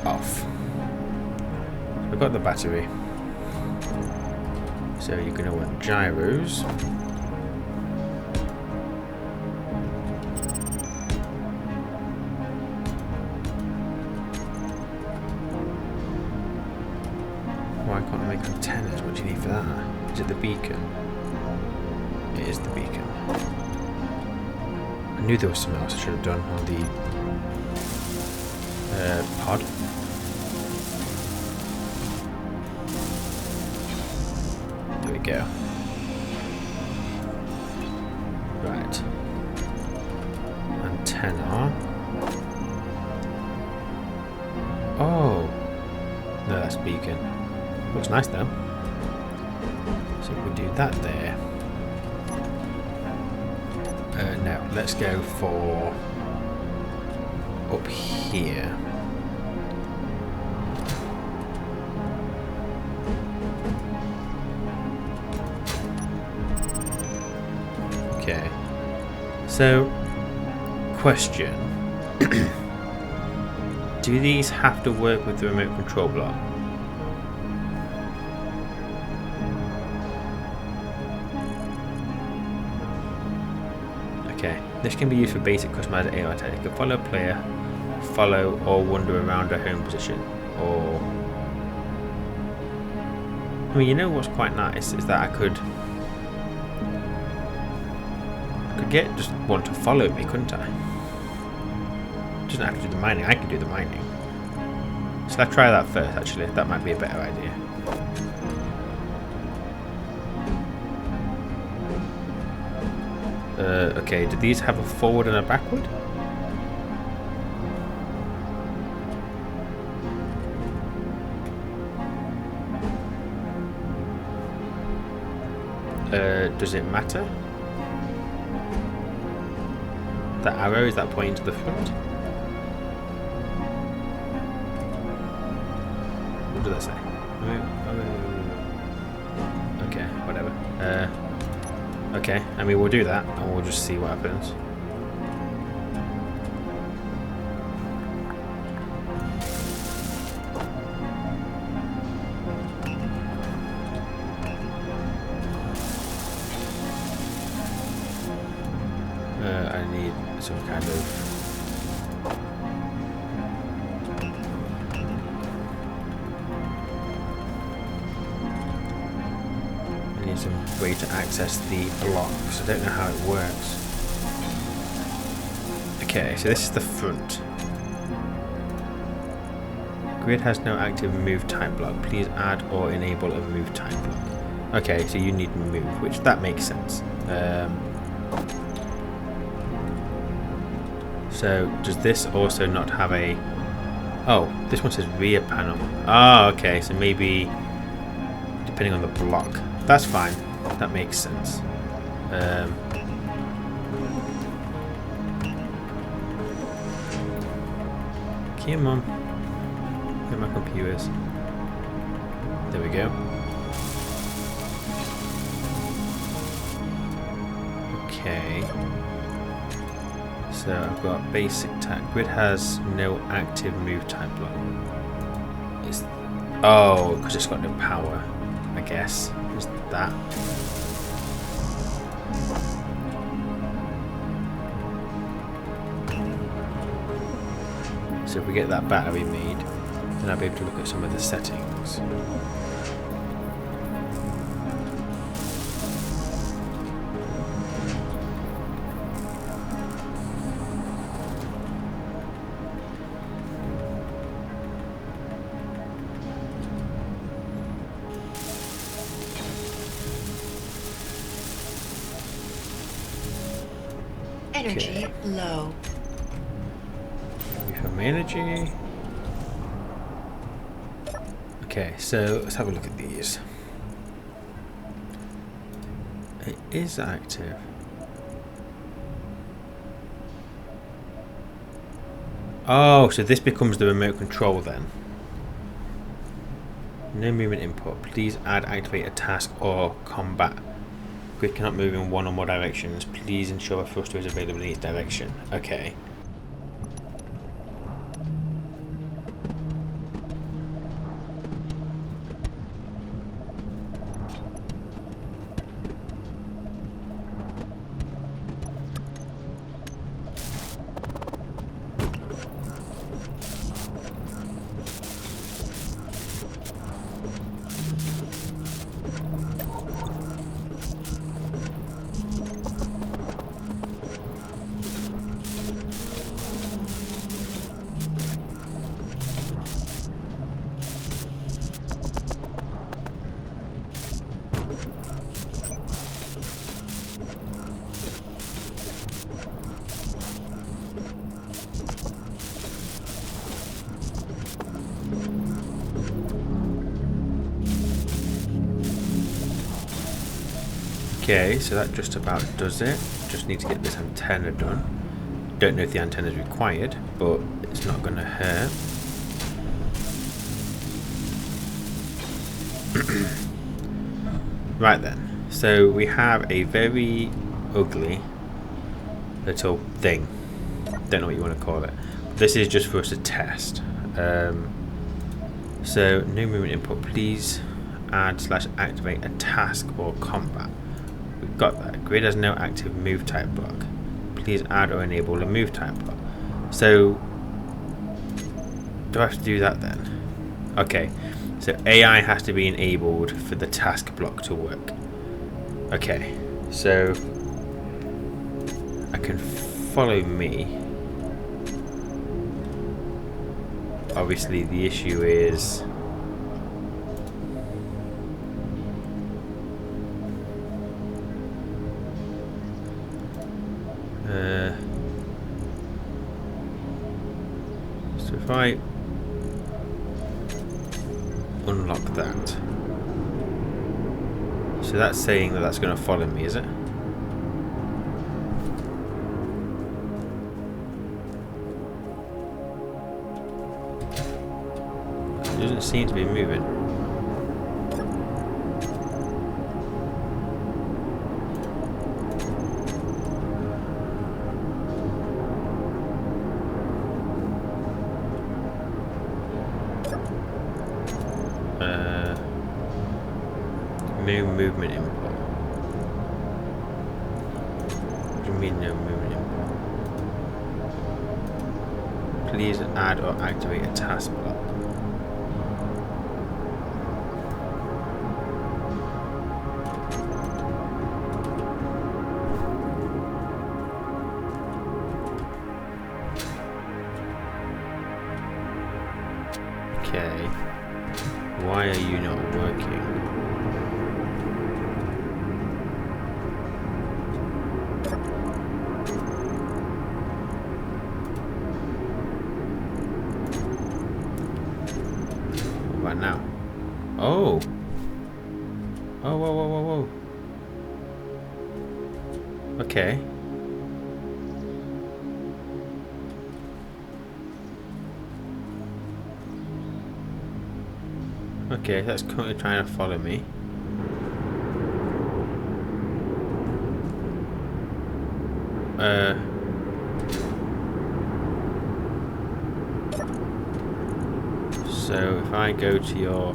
Off. I've got the battery. So you're going to want gyros. Why can't I make antennas? What do you need for that? Is it the beacon? It is the beacon. I knew there was something else I should have done on the pod. There we go. Right. Antenna. Oh. No, that's beacon. Looks nice though. So we'll do that there. Now let's go for up here. Okay. So, question. Do these have to work with the remote control block? Okay, this can be used for basic customized AI tech. You can follow a player, follow or wander around a home position, or... I mean, you know what's quite nice is that I could get just one to follow me, couldn't I? Doesn't have to do the mining, I can do the mining. So let's try that first actually, that might be a better idea. Okay, do these have a forward and a backward? Does it matter? The arrow, is that pointing to the front? What does that say? Okay, whatever. Okay, I mean we'll do that and we'll just see what happens. I need some kind of... I need some way to access the blocks. I don't know how it works. Okay, so this is the front. Grid has no active move type block. Please add or enable a move type block. Okay, so you need move, which that makes sense. So does this also not have a... Oh, this one says rear panel. Ah, okay, so maybe depending on the block. That's fine, that makes sense. Come on. Where are my computers? There we go. Okay. So I've got basic type. Grid has no active move type block. It's... Oh, because it's got no power, I guess. Is that? So if we get that battery made, then I'll be able to look at some of the settings. Energy low. We have my energy. Okay, so let's have a look at these. It is active. Oh, so this becomes the remote control then. No movement input. Please add activate a task or combat. Grid cannot move in one or more directions. Please ensure a thruster is available in each direction. Okay. Okay, so that just about does it. Just need to get this antenna done. Don't know if the antenna is required, but it's not going to hurt. Right then, so we have a very ugly little thing. Don't know what you want to call it. This is just for us to test. So no movement input. Please add / activate a task or combat. We've got that. Grid has no active move type block. Please add or enable a move type block. So do I have to do that then? Okay. So AI has to be enabled for the task block to work. Okay. So I can follow me. Obviously the issue is so if I unlock that, so that's saying that that's going to follow me, is it? It doesn't seem to be moving. No movement input. What do you mean no movement input? Please add or activate a task block. Okay. Why are you not working? Now. Oh. Oh, whoa, whoa, whoa, whoa. Okay. Okay, that's currently trying to follow me. So if I go to your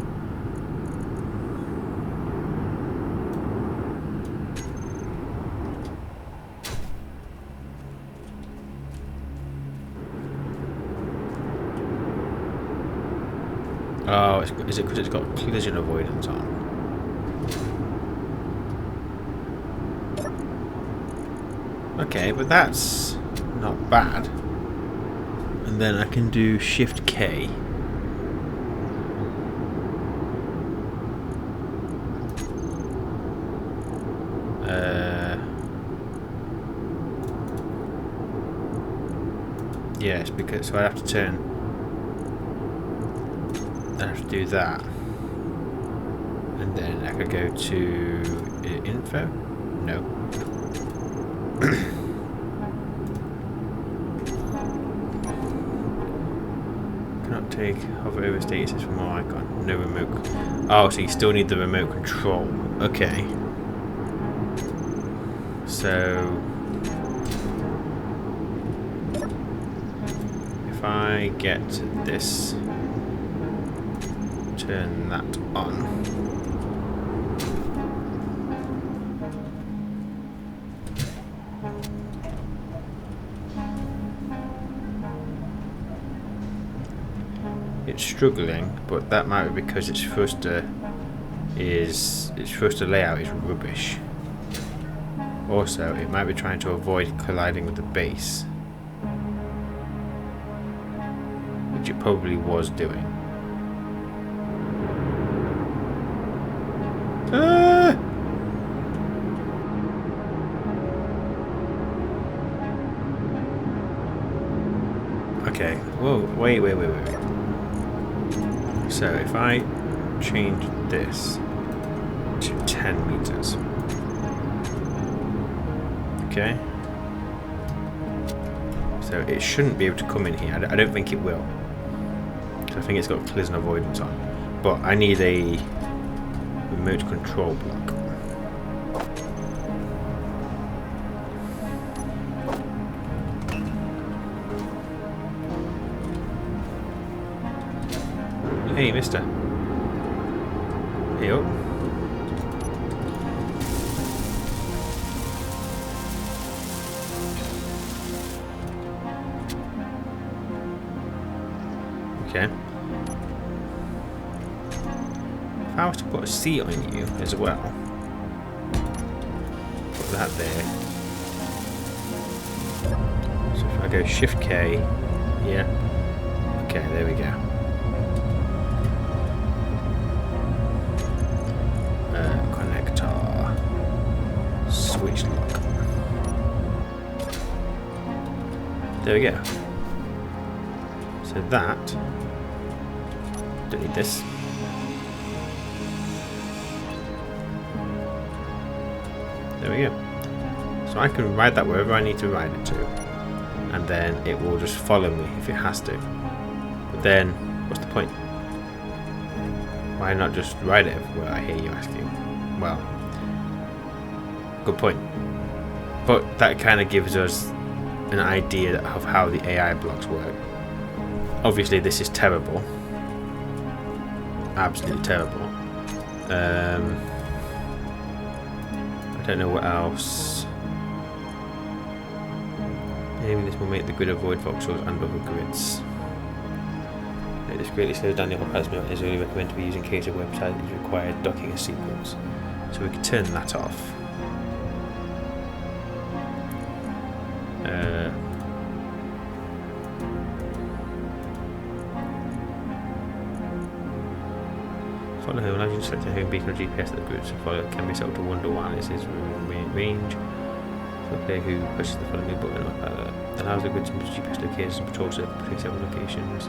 oh, is it because it's got collision avoidance on? Okay, but that's not bad. And then I can do Shift K. Yes, because so I have to turn. I have to do that, and then I could go to info. No. Cannot take hover over statuses from more icon. No remote. Oh, so you still need the remote control. Okay. So if I get this, turn that on. It's struggling, but that might be because its thruster layout is rubbish. Also, it might be trying to avoid colliding with the base, which it probably was doing. Ah! Okay. Whoa! Wait. So if I change this to 10 meters, okay. So it shouldn't be able to come in here. I don't think it will. I think it's got collision avoidance on. But I need a remote control block. Hey, mister. Hey up. Okay. If I was to put a seat on you as well, put that there. So if I go Shift K, yeah. Okay, there we go. Connector. Switch lock. There we go. So that. Don't need this. There we go. So I can ride that wherever I need to ride it to, and then it will just follow me if it has to. But then, what's the point? Why not just ride it everywhere? I hear you asking. Well, good point. But that kind of gives us an idea of how the AI blocks work. Obviously, this is terrible. Absolutely terrible. I don't know what else. Maybe this will make the grid avoid voxels and other grids. This greatly slows down the upper plasma. It is only recommended to be used in case a website is required docking a sequence. So we can turn that off. Follow home. Allows you to select a home beacon or GPS that the groups follow can be set up to wander while it is within range. For the player who pushes the following button up, allows the grid to GPS locations and patrol circuit between several locations.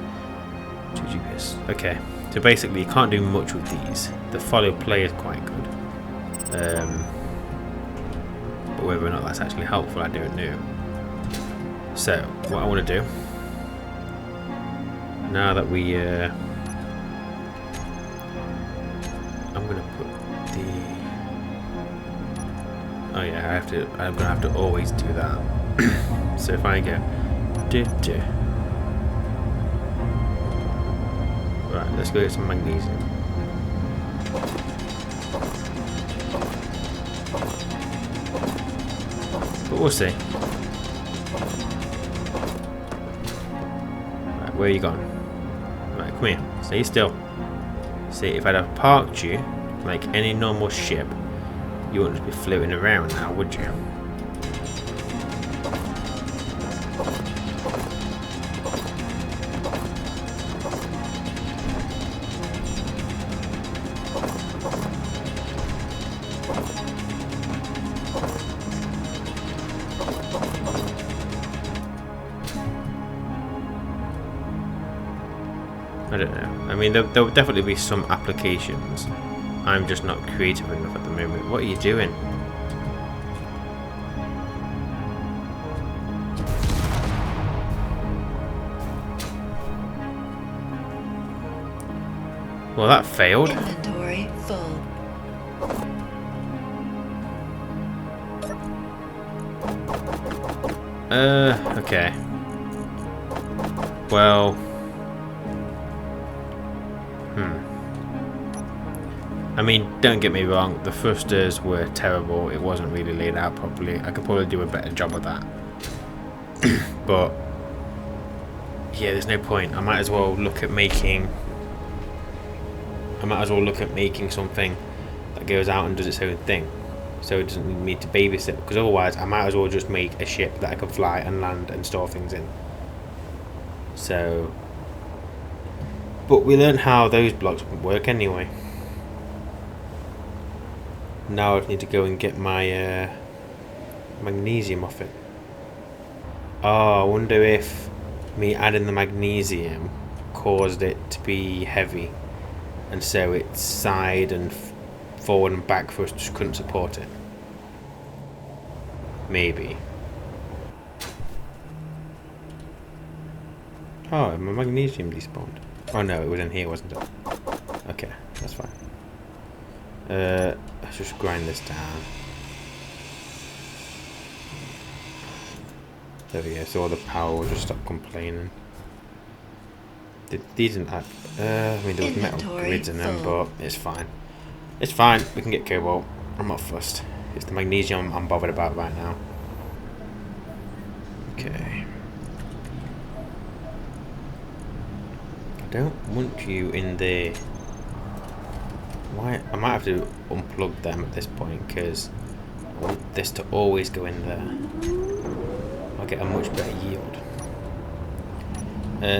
To GPS. Okay, so basically you can't do much with these. The follow play is quite good, but whether or not that's actually helpful, I don't know. So what I want to do now that we, I'm gonna put the. Oh yeah, I'm gonna have to always do that. So if I go, right, let's go get some magnesium. But we'll see. Right, where are you gone? Right, come here. Stay still. See, if I'd have parked you like any normal ship, you wouldn't just be floating around now, would you? I don't know. I mean, there'll definitely be some applications. I'm just not creative enough at the moment. What are you doing? Well, that failed. Inventory full. Okay. Well... I mean, don't get me wrong, the thrusters were terrible. It wasn't really laid out properly. I could probably do a better job of that. But... yeah, there's no point. I might as well look at making... something that goes out and does its own thing. So it doesn't need me to babysit. Because otherwise, I might as well just make a ship that I can fly and land and store things in. So... but we learned how those blocks work anyway. Now I need to go and get my magnesium off it. Oh, I wonder if me adding the magnesium caused it to be heavy, and so its side and forward and back thrust just couldn't support it. Maybe. Oh, my magnesium despawned. Oh no, it was in here, wasn't it? Okay, that's fine. Let's just grind this down. There we go, so all the power will just stop complaining. These didn't have, I mean there was metal grids in them, but it's fine. It's fine, we can get cobalt. I'm not fussed. It's the magnesium I'm bothered about right now. Okay. I don't want you in there. Why? I might have to unplug them at this point because I want this to always go in there. I'll get a much better yield.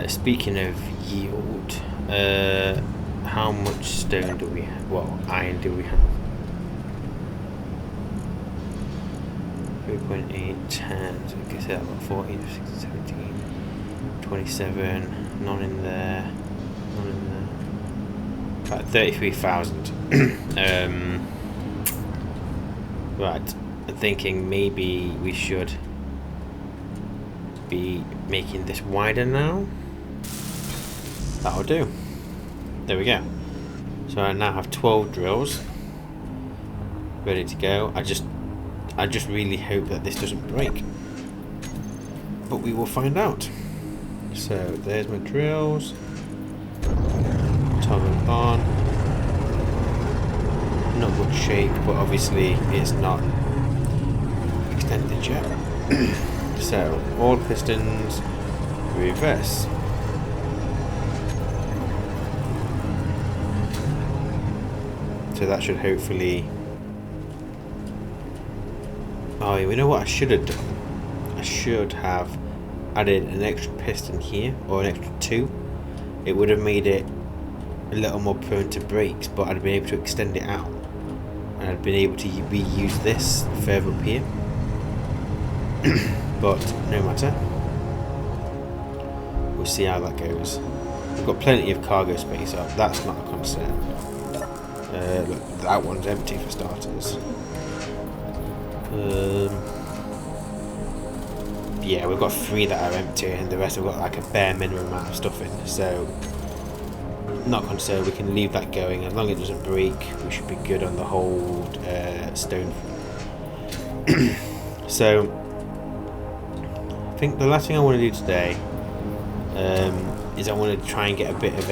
Speaking of yield, how much stone do we have? Well, iron do we have? 3.8, 10, so I guess that's about 14, 16, 17, 27, none in there, none in there. About 33,000. Right, I'm thinking maybe we should be making this wider now. That'll do. There we go. So I now have 12 drills ready to go. I just really hope that this doesn't break, but we will find out. So there's my drills. Toggle on. Not good shape, but obviously it's not extended yet. So all pistons reverse. So that should hopefully... oh, you know what I should have done? I should have added an extra piston here, or an extra 2. It would have made it a little more prone to breaks, but I'd been able to extend it out. And I'd been able to reuse this further up here. But no matter. We'll see how that goes. We've got plenty of cargo space up, that's not a concern. Look, that one's empty for starters. Yeah, we've got 3 that are empty and the rest have got like a bare minimum amount of stuff in, so not concerned, we can leave that going. As long as it doesn't break, we should be good on the whole stone. So I think the last thing I want to do today is I want to try and get a bit of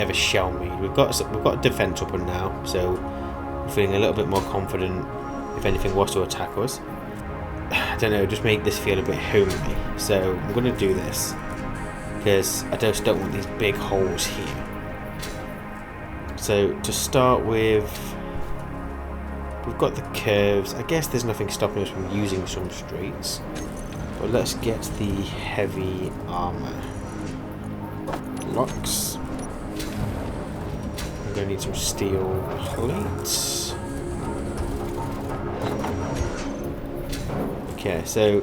a shell made. We've got defense up and now, so I'm feeling a little bit more confident if anything was to attack us. I don't know, just make this feel a bit homely. So I'm going to do this because I just don't want these big holes here. So to start with, we've got the curves. I guess there's nothing stopping us from using some straights, but let's get the heavy armor. Locks. I'm going to need some steel plates. Okay, so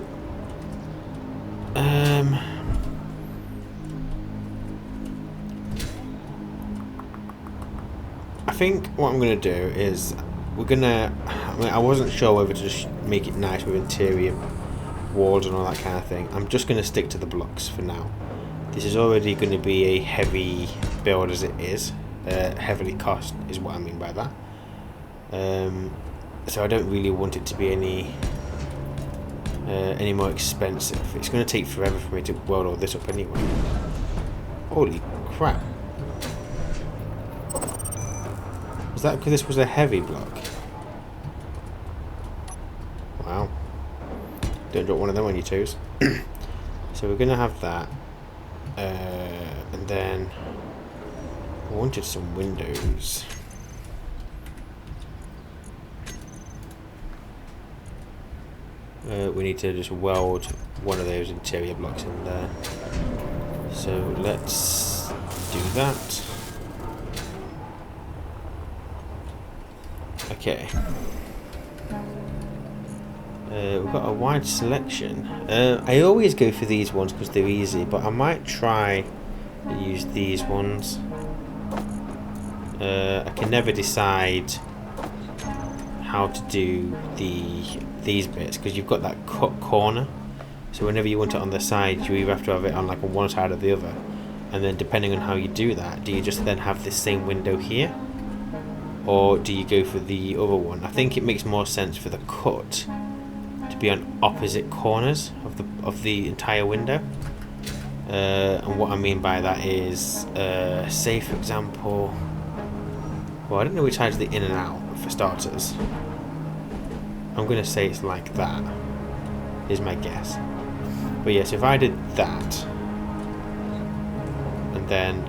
think what I'm going to do is we're going to... I wasn't sure whether to just make it nice with interior walls and all that kind of thing. I'm just going to stick to the blocks for now. This is already going to be a heavy build as it is. Heavily cost is what I mean by that. So I don't really want it to be any more expensive. It's going to take forever for me to weld all this up anyway. Holy crap. Is that because this was a heavy block? Wow. Don't drop one of them on your toes. So we're going to have that. And then I wanted some windows. We need to just weld one of those interior blocks in there. So let's do that. Okay. We've got a wide selection. I always go for these ones because they're easy, but I might try to use these ones. I can never decide how to do these bits because you've got that cut corner. So whenever you want it on the side, you either have to have it on like on one side or the other. And then depending on how you do that, do you just then have this same window here? Or do you go for the other one? I think it makes more sense for the cut to be on opposite corners of the entire window. And what I mean by that is, say for example, well, I don't know which side's the in and out for starters. I'm going to say it's like that, is my guess. But yes, if I did that, and then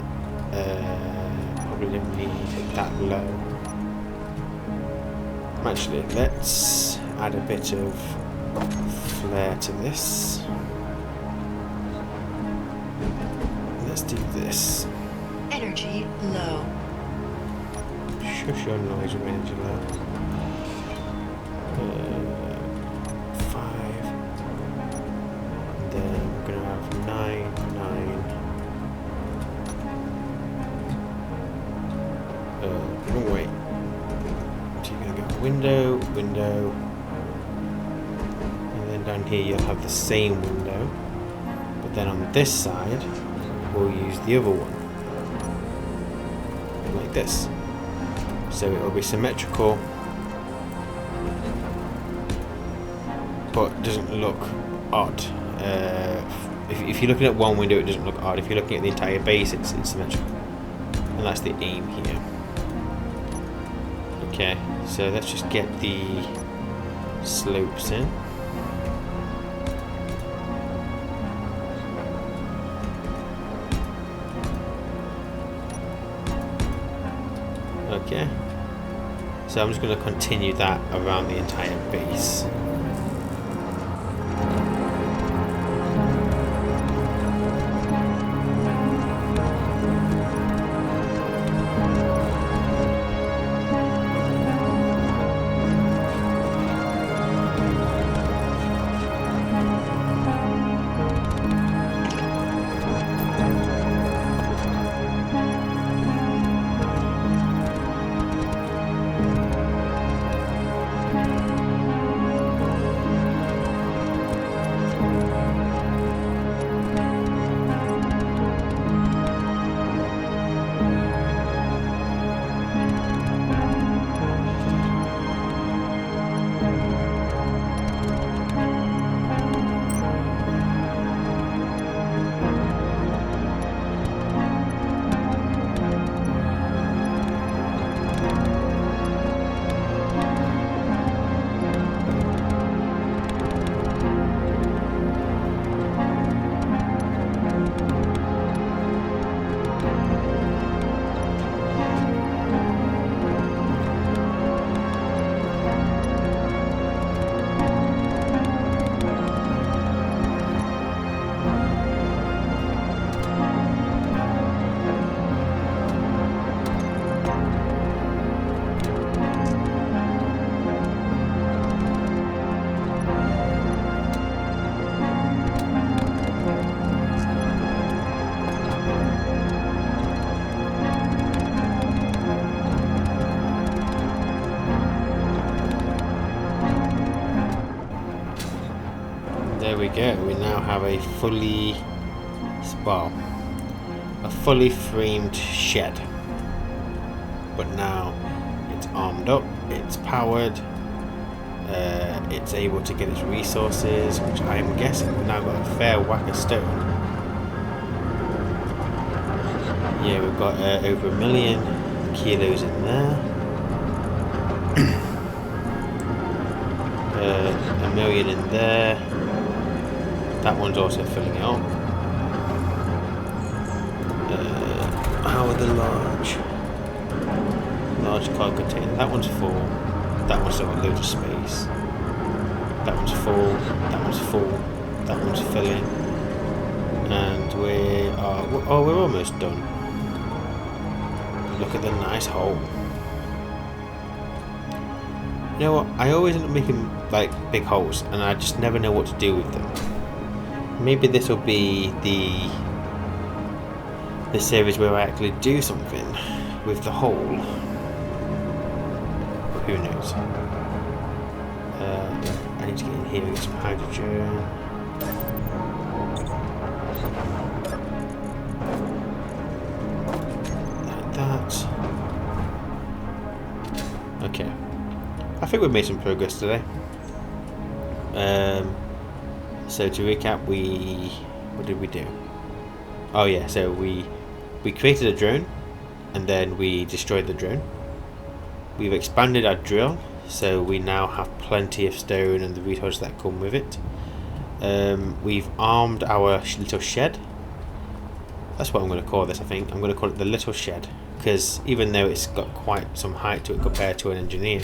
probably didn't need it that low. Actually, let's add a bit of flair to this. Let's do this. Energy low. Shush your noise with energy low. 5. And then we're gonna have 9, 9. Wrong way. So you're gonna go window, window. And then down here you'll have the same window. But then on this side, we'll use the other one. Like this. So it will be symmetrical, but doesn't look odd. If you're looking at one window, it doesn't look odd. If you're looking at the entire base, it's symmetrical, and that's the aim here. Okay, so let's just get the slopes in. Okay, so I'm just going to continue that around the entire base. there we go. We now have a fully, well, a fully framed shed. But now it's armed up, it's powered, it's able to get its resources, which I'm guessing we've now got a fair whack of stone. Yeah, we've got over 1 million kilos in there. 1 million in there. That one's also filling it up. How are the large card container? That one's full. That one's still got loads of space. That one's full. That one's full. That one's filling. And we are. Oh, we're almost done. Look at the nice hole. You know what? I always end up making like big holes, and I just never know what to do with them. Maybe this will be the series where I actually do something with the hole. But who knows? I need to get in here and get some hydrogen. Like that. Okay. I think we've made some progress today. So to recap, what did we do? Oh yeah, so we created a drone, and then we destroyed the drone. We've expanded our drill, so we now have plenty of stone and the resources that come with it. We've armed our little shed. That's what I'm going to call this, I think. I'm going to call it the little shed, because even though it's got quite some height to it compared to an engineer,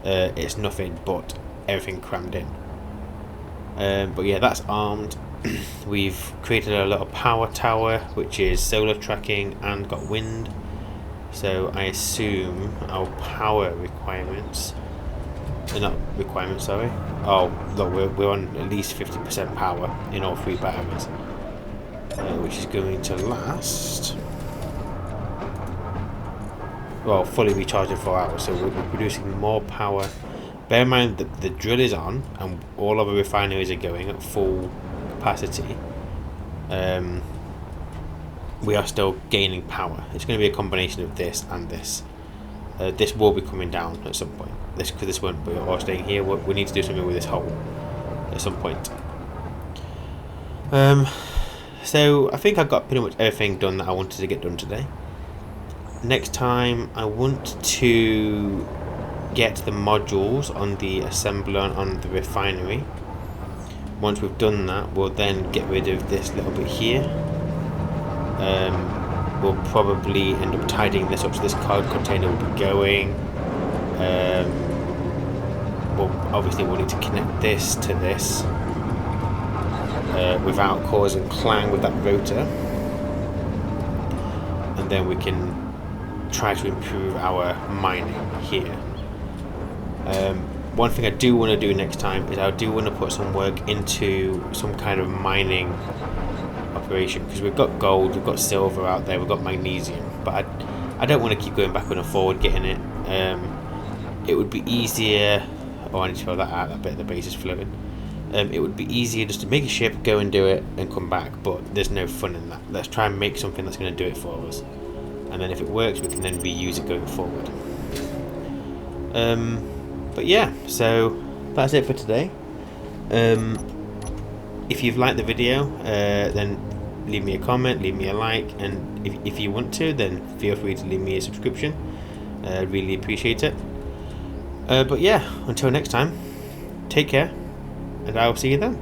it's nothing but everything crammed in. But yeah, that's armed. We've created a little power tower, which is solar tracking and got wind. So I assume our power requirements, not requirements, sorry. Oh, look, we're on at least 50% power in all 3 batteries, which is going to last, well, fully recharged in 4 hours. So we're producing more power. Bear in mind that the drill is on and all of the refineries are going at full capacity. We are still gaining power. It's going to be a combination of this and this. This will be coming down at some point. This won't be all staying here. We need to do something with this hole at some point. So I think I've got pretty much everything done that I wanted to get done today. Next time I want to get the modules on the assembler on the refinery. Once we've done that, we'll then get rid of this little bit here. We'll probably end up tidying this up, so this card container will be going. We'll need to connect this to this without causing clang with that rotor, and then we can try to improve our mining here. One thing I do want to do next time is I do want to put some work into some kind of mining operation, because we've got gold, we've got silver out there, we've got magnesium, but I don't want to keep going backward and forward getting it. It would be easier. Oh, I need to throw that out, that bit of the base is floating. It would be easier just to make a ship, go and do it, and come back, but there's no fun in that. Let's try and make something that's going to do it for us, and then if it works, we can then reuse it going forward. But yeah, so that's it for today. If you've liked the video, then leave me a comment, leave me a like, and if you want to, then feel free to leave me a subscription. Really appreciate it. But yeah, until next time, take care, and I will see you then.